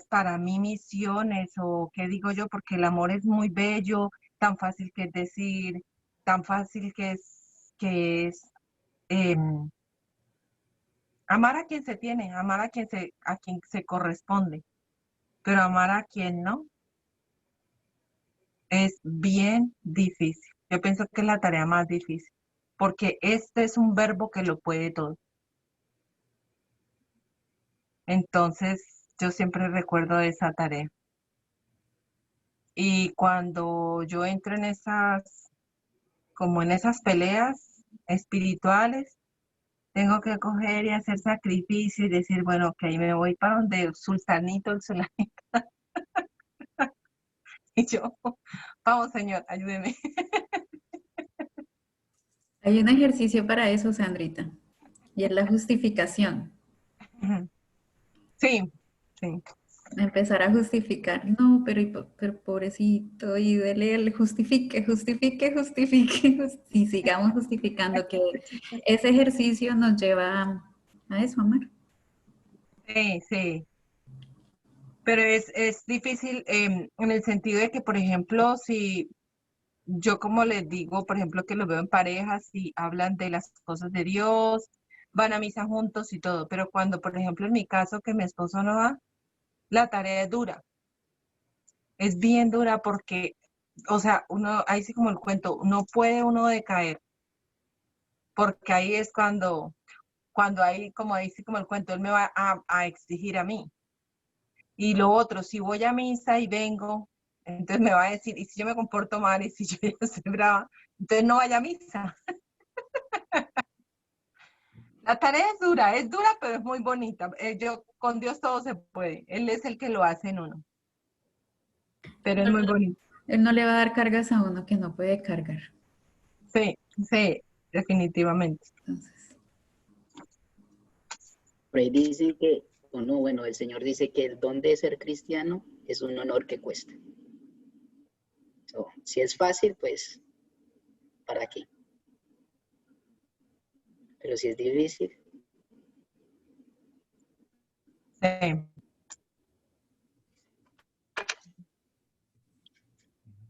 para mí misiones, o qué digo yo, porque el amor es muy bello, tan fácil que es decir, tan fácil que es amar a quien se tiene, amar a quien se corresponde, pero amar a quien no es bien difícil. Yo pienso que es la tarea más difícil, porque este es un verbo que lo puede todo. Entonces, yo siempre recuerdo esa tarea. Y cuando yo entro como en esas peleas espirituales, tengo que coger y hacer sacrificio y decir, bueno, ok, me voy para donde el sultanito. Y yo, vamos, Señor, ayúdeme. Hay un ejercicio para eso, Sandrita, y es la justificación. Sí, sí. Empezar a justificar, no, pero pobrecito, y dele el justifique, y sigamos justificando, que ese ejercicio nos lleva a eso, amar. Sí, sí. Pero es difícil en el sentido de que, por ejemplo, si yo como les digo, por ejemplo, que los veo en parejas y hablan de las cosas de Dios, van a misa juntos y todo, pero cuando, por ejemplo, en mi caso, que mi esposo no va, la tarea es dura, es bien dura porque, o sea, uno, ahí sí como el cuento, no puede uno decaer, porque ahí es cuando ahí, como ahí sí como el cuento, él me va a exigir a mí. Y lo otro, si voy a misa y vengo, entonces me va a decir, y si yo me comporto mal y si yo ya estoy brava, entonces no vaya a misa. La tarea es dura, pero es muy bonita. Yo, con Dios todo se puede. Él es el que lo hace en uno, pero es muy bonito. Él no le va a dar cargas a uno que no puede cargar. Sí, sí, definitivamente. Entonces, Por ahí dicen que, o no, bueno, el Señor dice que el don de ser cristiano es un honor que cuesta. So, si es fácil, pues, ¿para qué? Pero si es difícil, Sí.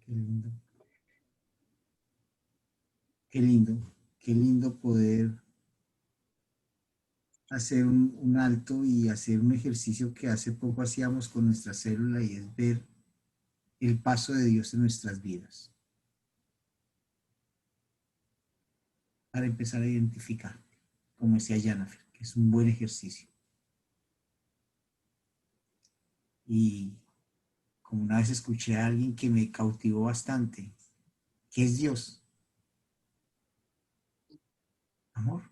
Qué lindo. Qué lindo. Qué lindo poder hacer un alto y hacer un ejercicio que hace poco hacíamos con nuestra célula y es ver el paso de Dios en nuestras vidas para empezar a identificar, como decía Jennifer, que es un buen ejercicio. Y como una vez escuché a alguien que me cautivó bastante, ¿qué es Dios? Amor.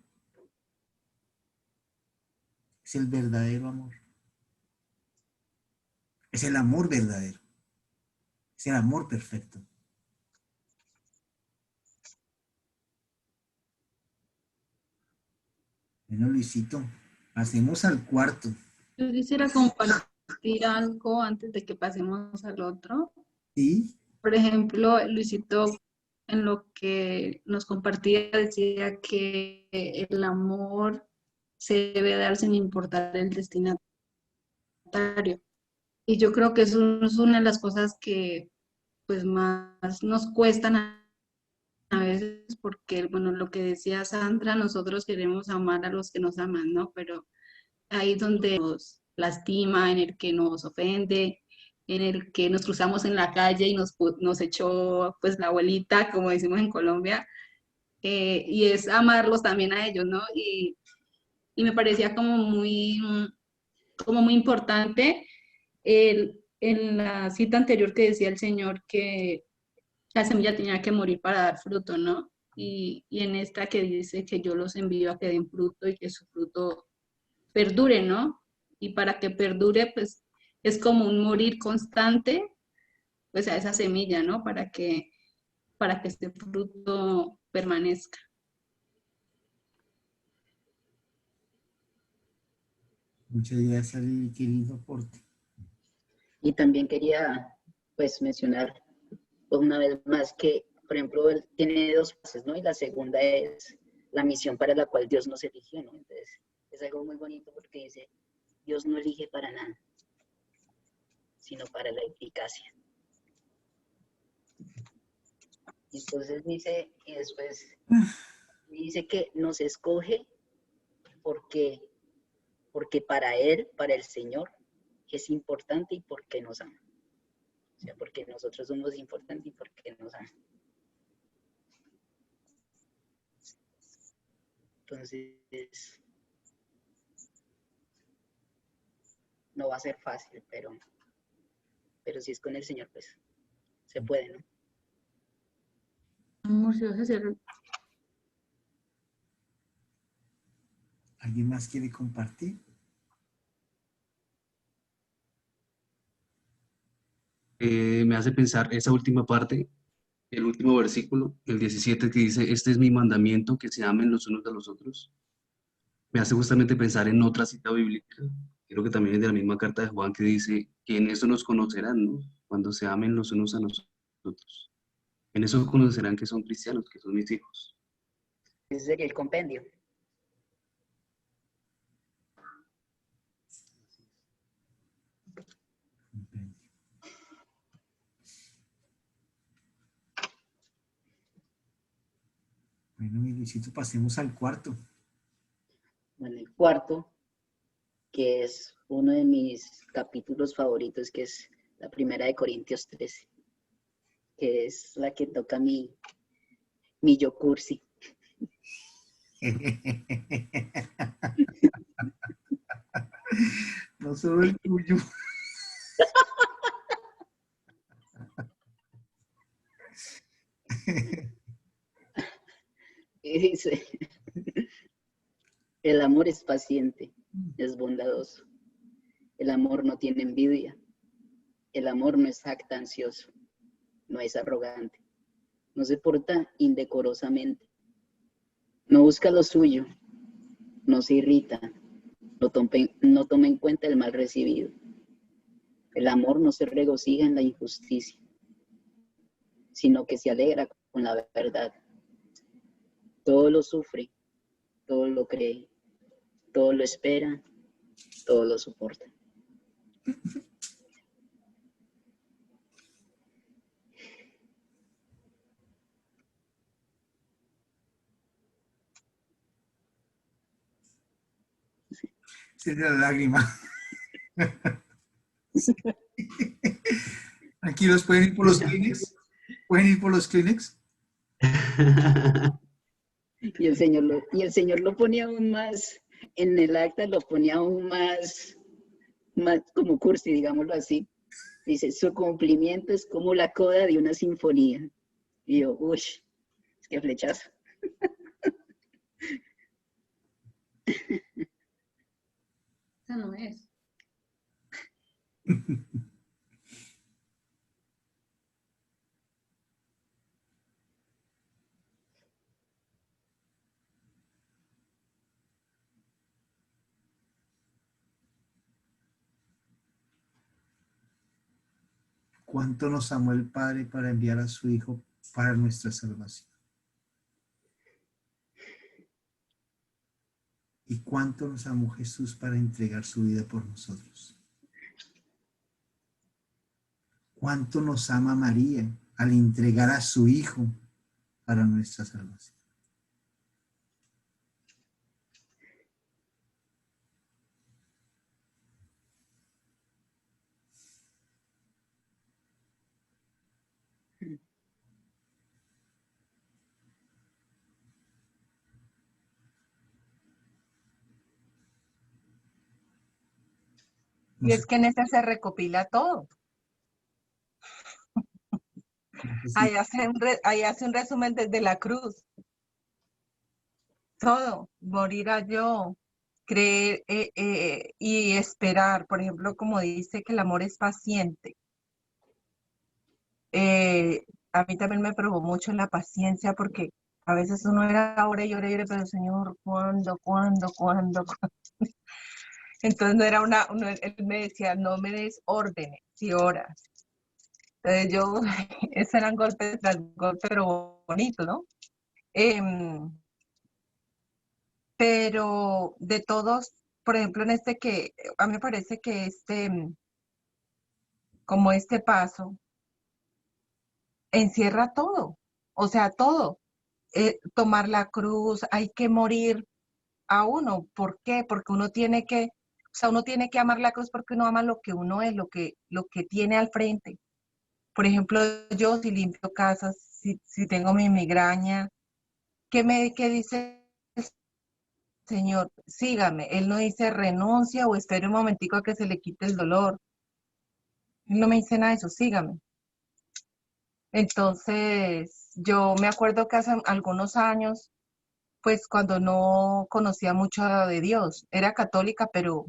Es el verdadero amor. Es el amor verdadero. Es el amor perfecto. Bueno, Luisito, pasemos al cuarto. Yo quisiera compartir algo antes de que pasemos al otro. ¿Sí? Por ejemplo, Luisito, en lo que nos compartía, decía que el amor se debe dar sin importar el destinatario. Y yo creo que eso es una de las cosas que pues más nos cuestan a veces porque, bueno, lo que decía Sandra, nosotros queremos amar a los que nos aman, ¿no? Pero ahí donde nos lastima, en el que nos ofende, en el que nos cruzamos en la calle y nos echó pues la abuelita, como decimos en Colombia, y es amarlos también a ellos, ¿no? Y me parecía como muy importante en la cita anterior que decía el Señor que la semilla tenía que morir para dar fruto, ¿no? Y en esta que dice que yo los envío a que den fruto y que su fruto perdure, ¿no? Y para que perdure, pues es como un morir constante, pues a esa semilla, ¿no? Para que este fruto permanezca. Muchas gracias, Lili. Qué lindo aporte. y también quería, pues, mencionar una vez más que, por ejemplo, él tiene dos fases, ¿no? Y la segunda es la misión para la cual Dios nos eligió, ¿no? Entonces, es algo muy bonito porque dice, Dios no elige para nada, sino para la eficacia. Y entonces dice, y después dice que nos escoge porque, porque para Él, para el Señor, es importante y porque nos ama. O sea, porque nosotros somos importantes y porque nos ama. Entonces, no va a ser fácil, pero si es con el Señor, pues se puede, ¿no? Amor, si vas a hacer ¿Alguien más quiere compartir? Me hace pensar esa última parte, el último versículo, el 17, que dice, este es mi mandamiento, que se amen los unos a los otros. Me hace justamente pensar en otra cita bíblica, creo que también es de la misma carta de Juan, que dice que en eso nos conocerán, ¿no? Cuando se amen los unos a nosotros. En eso conocerán que son cristianos, que son mis hijos. Ese sería el compendio. Luisito, pasemos al cuarto. Bueno, el cuarto, que es uno de mis capítulos favoritos, que es la primera de Corintios 13, que es la que toca mi yo cursi. No solo el tuyo. Y dice, el amor es paciente, es bondadoso. El amor no tiene envidia. El amor no es jactancioso, no es arrogante, no se porta indecorosamente, no busca lo suyo, no se irrita, no toma en cuenta el mal recibido. El amor no se regocija en la injusticia, sino que se alegra con la verdad. Todo lo sufre, todo lo cree, todo lo espera, todo lo soporta. Se te da la lágrima. Tranquilos, ¿pueden ir por los Kleenex? ¿Pueden ir por los Kleenex? Y el Señor lo ponía aún más, en el acta lo ponía aún más como cursi, digámoslo así. Dice, su cumplimiento es como la coda de una sinfonía. Y yo, uy, es que flechazo. Esa no es. ¿Cuánto nos amó el Padre para enviar a su Hijo para nuestra salvación? ¿Y cuánto nos amó Jesús para entregar su vida por nosotros? ¿Cuánto nos ama María al entregar a su Hijo para nuestra salvación? No Y sé, es que en ese se recopila todo. no sé si- Ahí hace un resumen desde la cruz. Todo, morir a yo, creer y esperar. Por ejemplo, como dice que el amor es paciente. A mí también me probó mucho la paciencia porque a veces uno era ahora y lloré, pero Señor, ¿cuándo, cuándo, cuándo, cuándo? Entonces no era él me decía, no me des órdenes y horas. Entonces yo, esos eran golpes tras golpes, pero bonitos, ¿no? Pero de todos, por ejemplo, en este que, a mí me parece que como este paso, encierra todo, o sea, todo. Tomar la cruz, hay que morir a uno. ¿Por qué? Porque uno tiene que, o sea, uno tiene que amar la cruz porque uno ama lo que uno es, lo que tiene al frente. Por ejemplo, yo si limpio casas, si tengo mi migraña, ¿qué dice el Señor? Sígame. Él no dice renuncia o espere un momentico a que se le quite el dolor. Él no me dice nada de eso, sígame. Entonces, yo me acuerdo que hace algunos años, pues cuando no conocía mucho de Dios, era católica, pero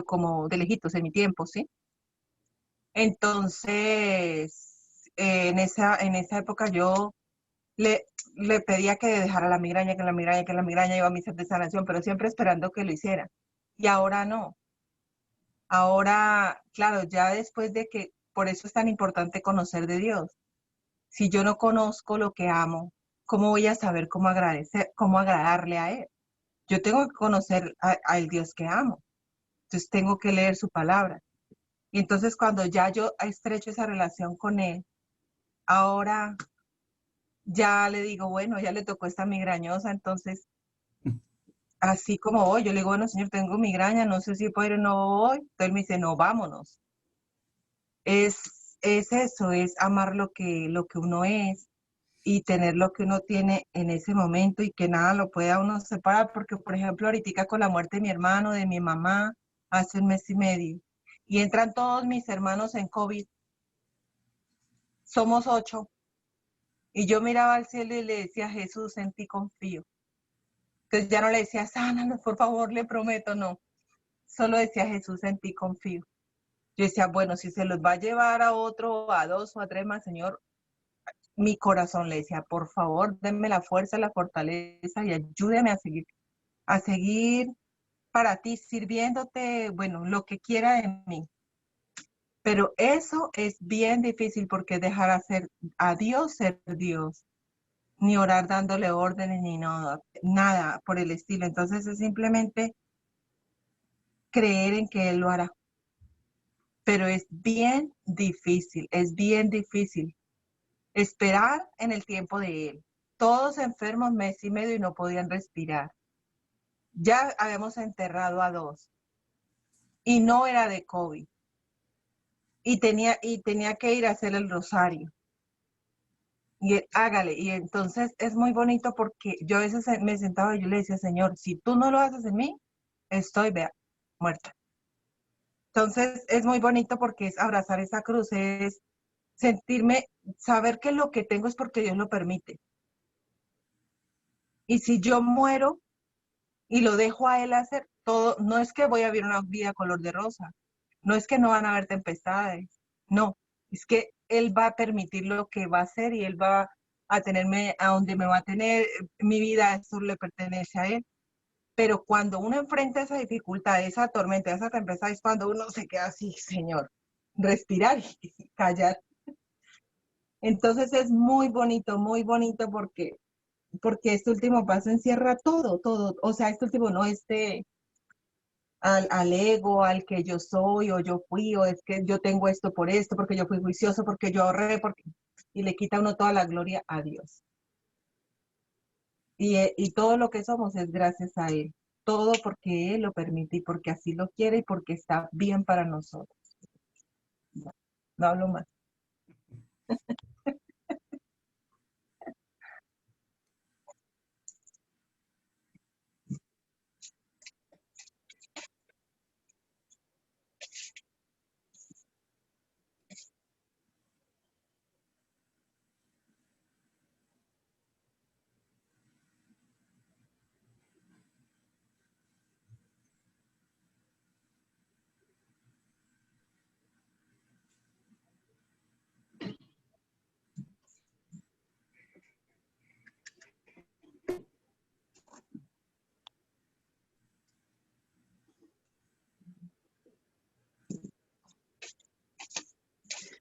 como de lejitos en mi tiempo, ¿sí? Entonces, en esa época yo le pedía que dejara la migraña, que la migraña iba a misa de sanación, pero siempre esperando que lo hiciera. Y ahora no. Ahora, claro, ya después de que, por eso es tan importante conocer de Dios. Si yo no conozco lo que amo, ¿cómo voy a saber cómo agradecer, cómo agradarle a Él? Yo tengo que conocer al Dios que amo. Entonces tengo que leer su palabra. Y entonces cuando ya yo estrecho esa relación con Él, ahora ya le digo, bueno, ya le tocó esta migrañosa, entonces, así como voy, yo le digo, bueno, señor, tengo migraña, no sé si puedo ir o no voy. Entonces él me dice, no, vámonos. Es eso, es amar lo que uno es y tener lo que uno tiene en ese momento y que nada lo pueda uno separar, porque por ejemplo ahorita con la muerte de mi hermano, de mi mamá, hace un mes y medio, y entran todos mis hermanos en COVID, somos 8, y yo miraba al cielo y le decía, Jesús, en ti confío. Entonces ya no le decía, sánanos, por favor, le prometo, no, solo decía, Jesús, en ti confío. Yo decía, bueno, si se los va a llevar a otro, a 2 o a 3 más, Señor, mi corazón le decía, por favor, denme la fuerza, la fortaleza y ayúdeme a seguir para ti, sirviéndote, bueno, lo que quiera de mí. Pero eso es bien difícil porque dejar a Dios ser Dios, ni orar dándole órdenes, ni nada por el estilo. Entonces es simplemente creer en que Él lo hará. Pero es bien difícil esperar en el tiempo de Él. Todos enfermos mes y medio y no podían respirar. Ya habíamos enterrado a 2 y no era de COVID. Y tenía que ir a hacer el rosario. Y él, hágale. Y entonces es muy bonito porque yo a veces me sentaba y yo le decía, Señor, si tú no lo haces en mí, estoy, vea, muerta. Entonces es muy bonito porque es abrazar esa cruz, es sentirme, saber que lo que tengo es porque Dios lo permite. Y si yo muero y lo dejo a Él hacer, todo, no es que voy a vivir una vida color de rosa, no es que no van a haber tempestades, no, es que Él va a permitir lo que va a hacer y Él va a tenerme a donde me va a tener, mi vida, eso le pertenece a Él. Pero cuando uno enfrenta esa dificultad, esa tormenta, esa tempestad, es cuando uno se queda así, Señor, respirar y callar. Entonces es muy bonito porque este último paso encierra todo, o sea, este último no, al ego, al que yo soy o yo fui, o es que yo tengo esto por esto, porque yo fui juicioso, porque yo ahorré, y le quita a uno toda la gloria a Dios. Y todo lo que somos es gracias a Él, todo porque Él lo permite y porque así lo quiere y porque está bien para nosotros. No hablo más.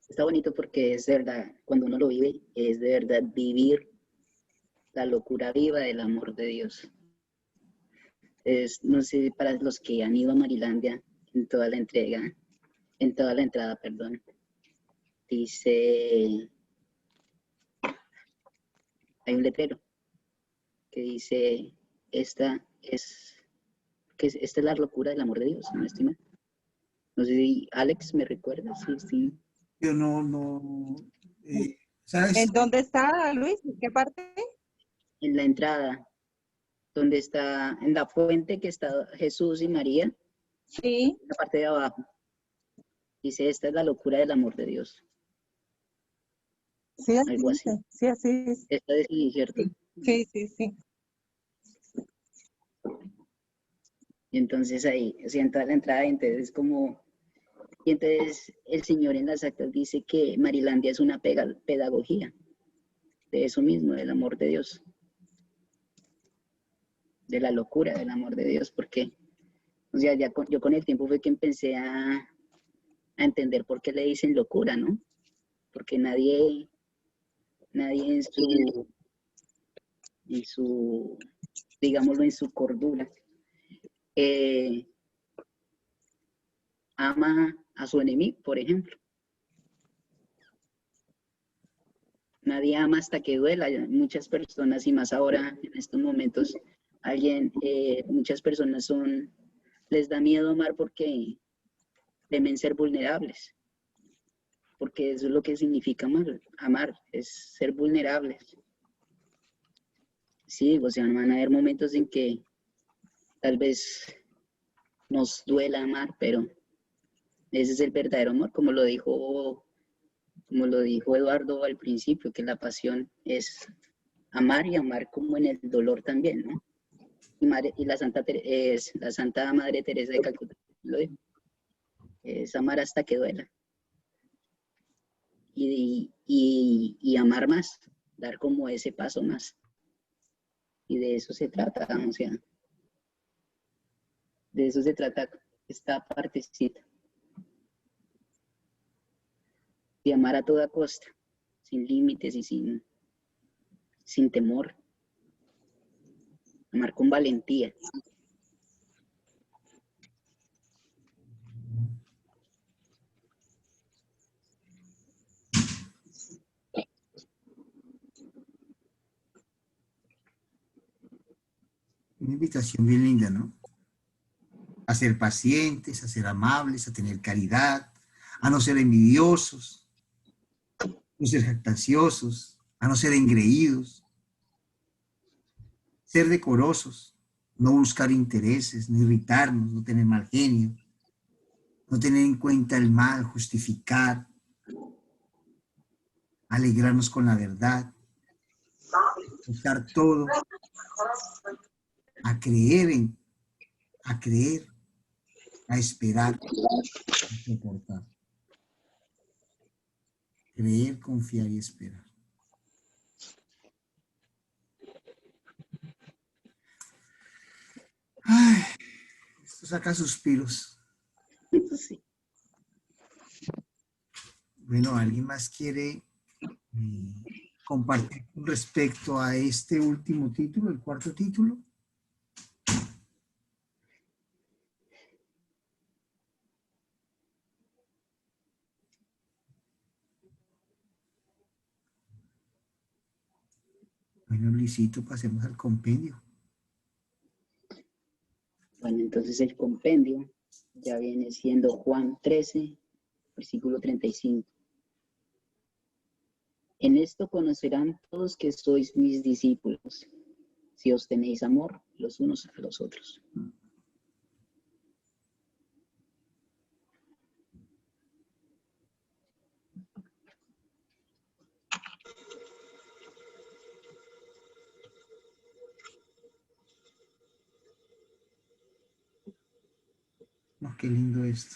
Está bonito porque es de verdad, cuando uno lo vive, es de verdad vivir la locura viva del amor de Dios. No sé, para los que han ido a Marilandia en toda la entrada, perdón, dice, hay un letrero que dice, esta es la locura del amor de Dios, ¿no, estima? No sé si Alex me recuerda, sí. Yo no, ¿sabes? ¿En dónde está, Luis? ¿En qué parte? En la entrada, donde está, en la fuente que está Jesús y María, Sí. en la parte de abajo. Dice, esta es la locura del amor de Dios. Sí, así Algo así. dice. Sí, así es. Esta es cierto. Sí. Y entonces ahí, sienta la entrada, entonces como, y entonces el Señor en las actas dice que Marilandia es una pedagogía de eso mismo, del amor de Dios, de la locura del amor de Dios, porque, o sea, yo con el tiempo fue que empecé a entender por qué le dicen locura, ¿no? Porque nadie en su, digámoslo, en su cordura, ama a su enemigo, por ejemplo. Nadie ama hasta que duela. Muchas personas, y más ahora, en estos momentos, muchas personas les da miedo amar porque temen ser vulnerables. Porque eso es lo que significa amar, es ser vulnerables. Sí, o sea, van a haber momentos en que tal vez nos duela amar, pero ese es el verdadero amor, como lo dijo Eduardo al principio, que la pasión es amar y amar como en el dolor también, ¿no? Y la Santa Madre Teresa de Calcuta lo dijo, es amar hasta que duela. Y amar más, dar como ese paso más. Y de eso se trata, o sea, de eso se trata esta partecita. Y amar a toda costa, sin límites y sin temor. Amar con valentía. Una invitación bien linda, ¿no? A ser pacientes, a ser amables, a tener caridad, a no ser envidiosos, a no ser jactanciosos, a no ser engreídos, ser decorosos, no buscar intereses, no irritarnos, no tener mal genio, no tener en cuenta el mal, justificar, alegrarnos con la verdad, buscar todo, a creer, a esperar, a soportar. Creer, confiar y esperar. Ay, esto saca suspiros. Sí. Bueno, ¿alguien más quiere compartir con respecto a este último título, el cuarto título? Bueno, Luisito, pasemos al compendio. Bueno, entonces el compendio ya viene siendo Juan 13, versículo 35. En esto conocerán todos que sois mis discípulos, si os tenéis amor los unos a los otros. No, qué lindo esto.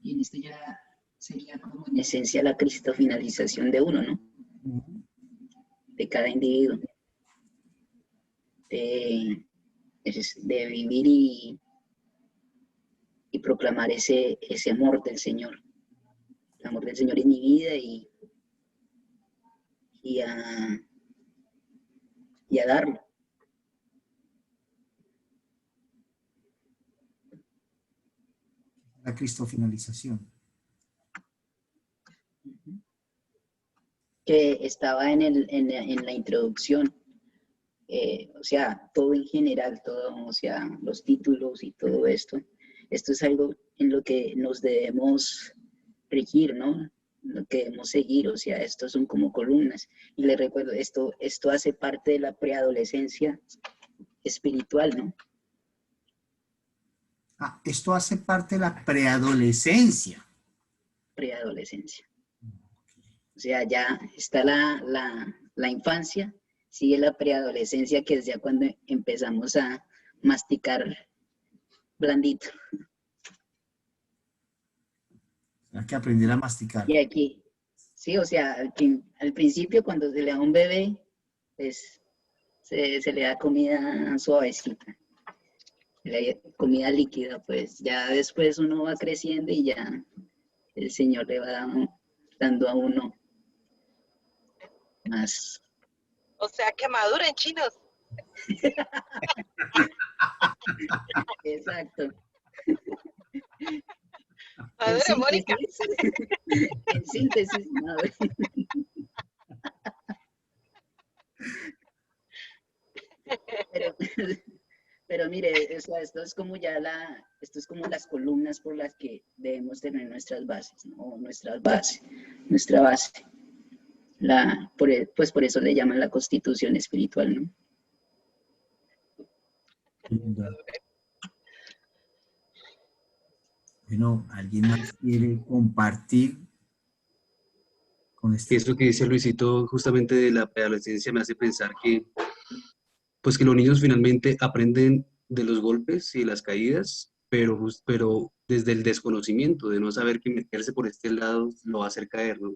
Y en esto ya sería como en esencia la cristofinalización de uno, ¿no? De cada individuo. De vivir y proclamar ese amor del Señor. El amor del Señor en mi vida y a darlo. La cristofinalización. Que estaba en la introducción. O sea, todo en general, todo, o sea, los títulos y todo esto. Esto es algo en lo que nos debemos regir, ¿no? Lo que debemos seguir, o sea, estos son como columnas. Y les recuerdo, esto hace parte de la preadolescencia espiritual, ¿no? Ah, esto hace parte de la preadolescencia. Preadolescencia. O sea, ya está la infancia, sigue la preadolescencia, que es ya cuando empezamos a masticar blandito. Hay que aprender a masticar. Y aquí, sí, o sea, al principio cuando se le da a un bebé, pues se le da comida suavecita, comida líquida, pues ya después uno va creciendo y ya el Señor le va dando a uno más. O sea, que maduren, chinos. Exacto. Maduren, Mónica. En síntesis, madre. Pero mire, o sea, esto es como las columnas por las que debemos tener nuestras bases, ¿no? Nuestra base. Pues por eso le llaman la constitución espiritual, ¿no? Bueno, ¿alguien más quiere compartir con este? Eso que dice Luisito justamente de la preadolescencia me hace pensar que, pues que los niños finalmente aprenden de los golpes y las caídas, pero desde el desconocimiento, de no saber que meterse por este lado lo va a hacer caer, ¿no?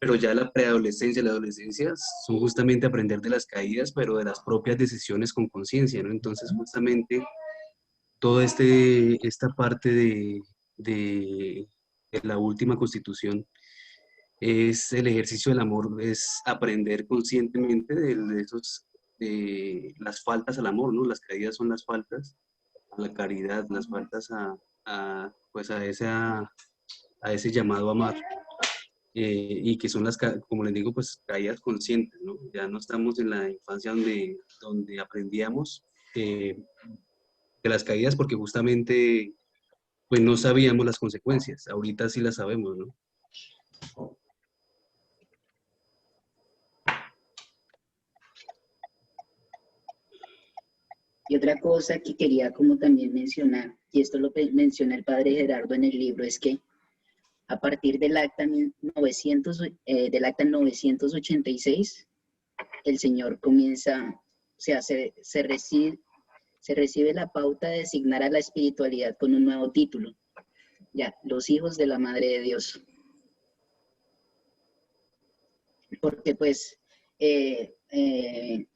Pero ya la preadolescencia y la adolescencia son justamente aprender de las caídas, pero de las propias decisiones con conciencia, ¿no? Entonces, justamente, toda esta parte de la última constitución es el ejercicio del amor, es aprender conscientemente de las faltas al amor, ¿no? Las caídas son las faltas a la caridad, las faltas pues a ese llamado a amar. Y que son como les digo, pues caídas conscientes, ¿no? Ya no estamos en la infancia donde aprendíamos de las caídas porque justamente pues no sabíamos las consecuencias, ahorita sí las sabemos, ¿no? Y otra cosa que quería como también mencionar, y esto lo menciona el padre Gerardo en el libro, es que a partir del acta 986, el Señor comienza, o sea, se recibe la pauta de designar a la espiritualidad con un nuevo título, ya, los hijos de la Madre de Dios. Porque pues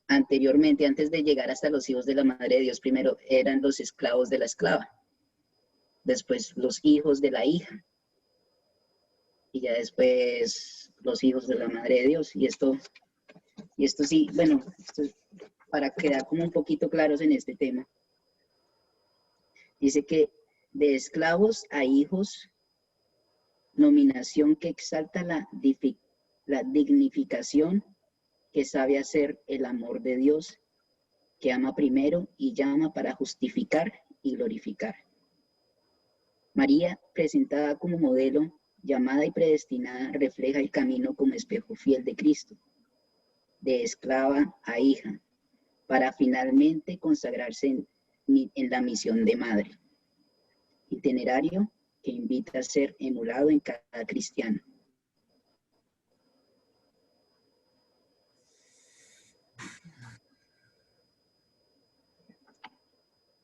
anteriormente, antes de llegar hasta los hijos de la Madre de Dios, primero eran los esclavos de la esclava, después los hijos de la hija, y ya después los hijos de la Madre de Dios. Y esto sí, bueno, esto es para quedar como un poquito claros en este tema. Dice que de esclavos a hijos, nominación que exalta la dignificación, que sabe hacer el amor de Dios, que ama primero y llama para justificar y glorificar. María, presentada como modelo, llamada y predestinada, refleja el camino como espejo fiel de Cristo, de esclava a hija, para finalmente consagrarse en la misión de madre. Itinerario que invita a ser emulado en cada cristiano.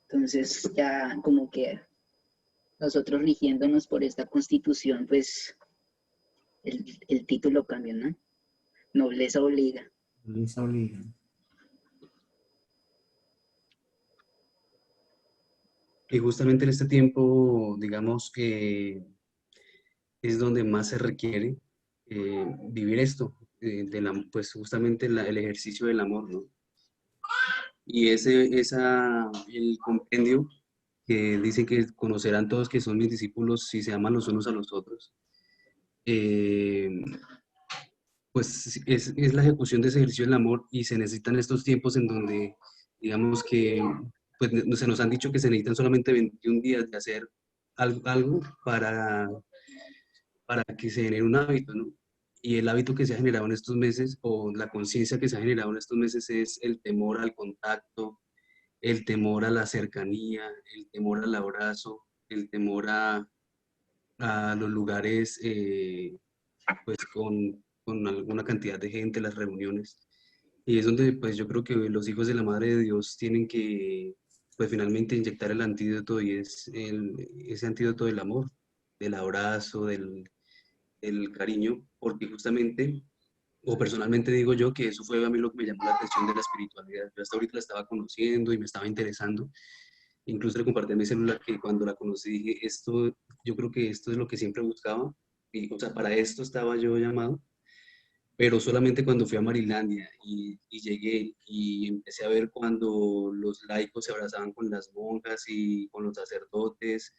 Entonces ya como que nosotros rigiéndonos por esta constitución, pues el título cambia, ¿no? Nobleza obliga. Nobleza obliga. Y justamente en este tiempo, digamos que es donde más se requiere vivir esto, pues justamente el ejercicio del amor, ¿no? Y el compendio que dice que conocerán todos que son mis discípulos si se aman los unos a los otros, pues es la ejecución de ese ejercicio del amor y se necesitan estos tiempos en donde, digamos que, pues se nos han dicho que se necesitan solamente 21 días de hacer algo para que se genere un hábito, ¿no? Y el hábito que se ha generado en estos meses, o la conciencia que se ha generado en estos meses, es el temor al contacto, el temor a la cercanía, el temor al abrazo, el temor a los lugares pues con alguna cantidad de gente, las reuniones. Y es donde pues yo creo que los hijos de la Madre de Dios tienen que pues finalmente inyectar el antídoto y es ese antídoto del amor, del abrazo, del cariño, porque justamente, o personalmente digo yo, que eso fue a mí lo que me llamó la atención de la espiritualidad. Yo hasta ahorita la estaba conociendo y me estaba interesando. Incluso le compartí a mi celular que cuando la conocí dije, esto, yo creo que esto es lo que siempre buscaba, y, o sea, para esto estaba yo llamado, pero solamente cuando fui a Marilandia y llegué y empecé a ver cuando los laicos se abrazaban con las monjas y con los sacerdotes,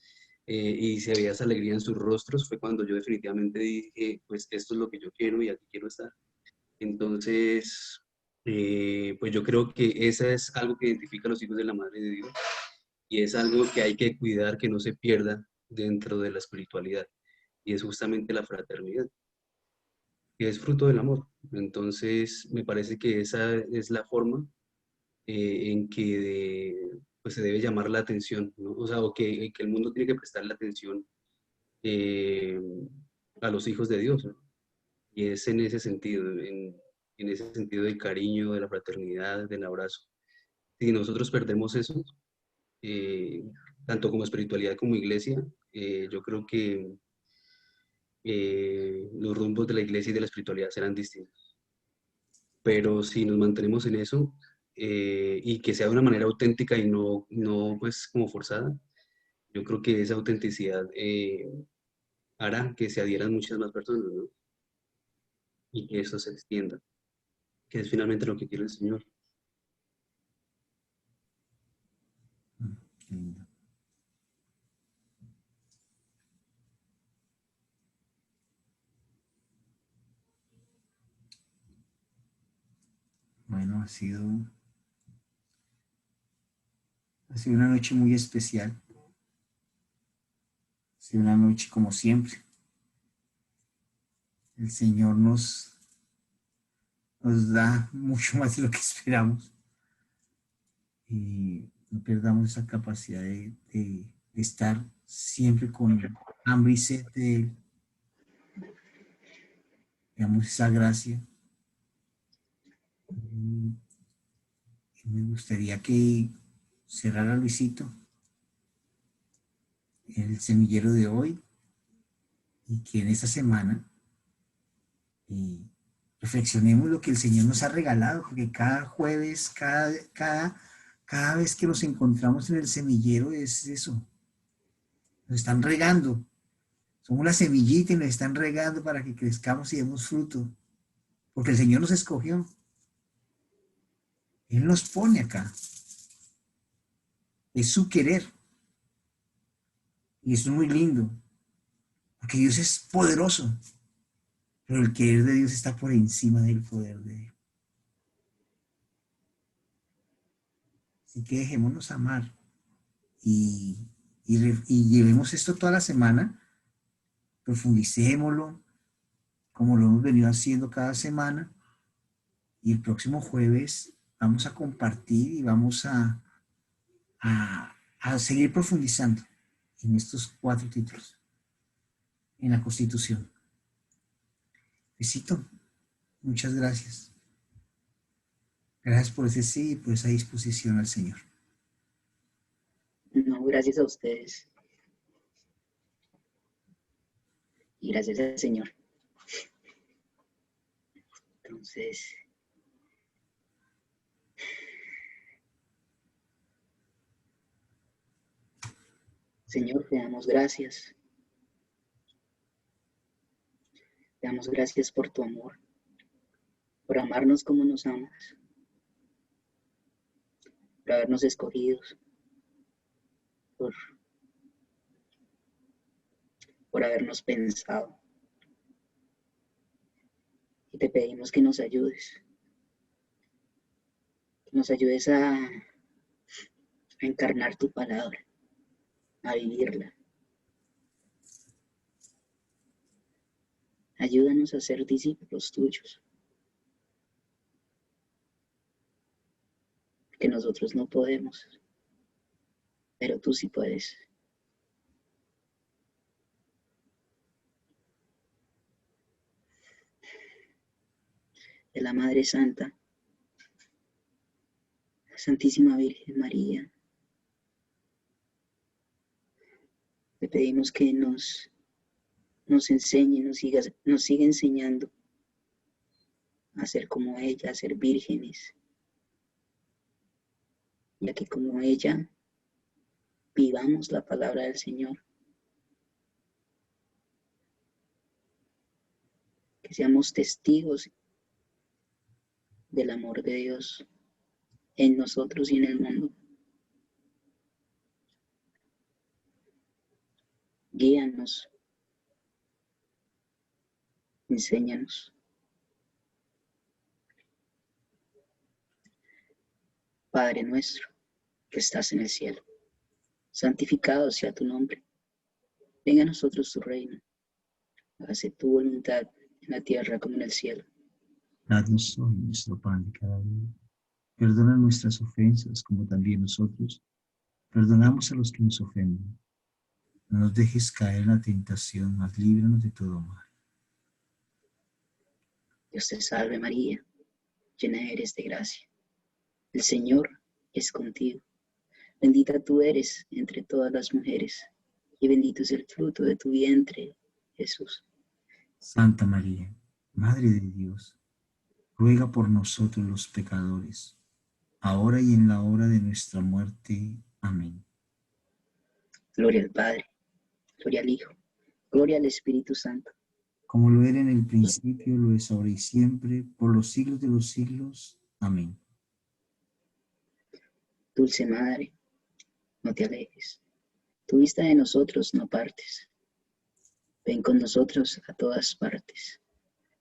y se veía esa alegría en sus rostros, fue cuando yo definitivamente dije, pues esto es lo que yo quiero y aquí quiero estar. Entonces, pues yo creo que esa es algo que identifica a los hijos de la Madre de Dios y es algo que hay que cuidar que no se pierda dentro de la espiritualidad y es justamente la fraternidad, que es fruto del amor. Entonces, me parece que esa es la forma en que pues se debe llamar la atención, ¿no? O sea, o que el mundo tiene que prestarle atención eh, a los hijos de Dios, ¿no? Y es en ese sentido, en ese sentido del cariño, de la fraternidad, del abrazo. Si nosotros perdemos eso, eh, tanto como espiritualidad como iglesia, yo creo que los rumbos de la iglesia y de la espiritualidad serán distintos. Pero si nos mantenemos en eso y que sea de una manera auténtica y no pues como forzada, yo creo que esa autenticidad hará que se adhieran muchas más personas, ¿no? Y que eso se extienda, que es finalmente lo que quiere el Señor. Qué lindo. Bueno, ha sido una noche muy especial. Ha sido una noche como siempre. El Señor nos da mucho más de lo que esperamos. Y no perdamos esa capacidad de estar siempre con hambre y sed de Él. Damos esa gracia. Y me gustaría que cerrara Luisito el semillero de hoy y que en esta semana reflexionemos lo que el Señor nos ha regalado, porque cada jueves, cada vez que nos encontramos en el semillero es eso. Nos están regando. Somos una semillita y nos están regando para que crezcamos y demos fruto. Porque el Señor nos escogió. Él nos pone acá. Es su querer. Y eso es muy lindo. Porque Dios es poderoso. Pero el querer de Dios está por encima del poder de Dios. Así que dejémonos amar. Y llevemos esto toda la semana. Profundicémoslo. Como lo hemos venido haciendo cada semana. Y el próximo jueves vamos a compartir y vamos a seguir profundizando en estos 4 títulos en la Constitución. Besito, muchas gracias. Gracias por ese sí y por esa disposición al Señor. No, gracias a ustedes. Y gracias al Señor. Entonces, Señor, te damos gracias. Te damos gracias por tu amor, por amarnos como nos amas, por habernos escogidos, por habernos pensado. Y te pedimos que nos ayudes a encarnar tu palabra, a vivirla. Ayúdanos a ser discípulos tuyos, que nosotros no podemos, pero tú sí puedes. De la Madre Santa, la Santísima Virgen María, te pedimos que nos nos enseñe, nos siga enseñando a ser como ella, a ser vírgenes, ya que como ella vivamos la palabra del Señor, que seamos testigos del amor de Dios en nosotros y en el mundo. Guíanos, enséñanos. Padre nuestro, que estás en el cielo, santificado sea tu nombre. Venga a nosotros tu reino. Hágase tu voluntad en la tierra como en el cielo. Danos hoy nuestro pan de cada día. Perdona nuestras ofensas, como también nosotros perdonamos a los que nos ofenden. No nos dejes caer en la tentación, mas líbranos de todo mal. Dios te salve María, llena eres de gracia. El Señor es contigo. Bendita tú eres entre todas las mujeres, y bendito es el fruto de tu vientre, Jesús. Santa María, Madre de Dios, ruega por nosotros los pecadores, ahora y en la hora de nuestra muerte. Amén. Gloria al Padre, gloria al Hijo, gloria al Espíritu Santo. Como lo era en el principio, lo es ahora y siempre, por los siglos de los siglos. Amén. Dulce Madre, no te alejes. Tu vista de nosotros no partes. Ven con nosotros a todas partes,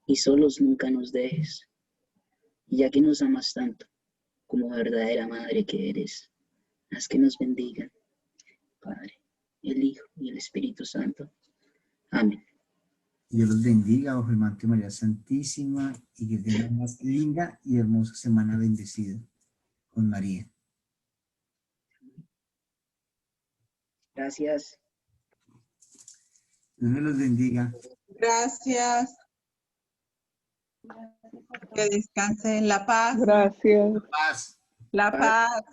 y solos nunca nos dejes. Y ya que nos amas tanto, como verdadera Madre que eres, haz que nos bendigan, Padre, el Hijo y el Espíritu Santo. Amén. Dios los bendiga bajo el manto de María Santísima y que tengan una más linda y hermosa semana bendecida con María. Gracias. Dios me los bendiga. Gracias. Que descanse en la paz. Gracias. Paz. La paz.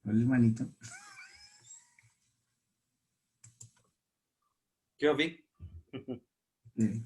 Hola, hermanito. ¿Qué vi? Sí.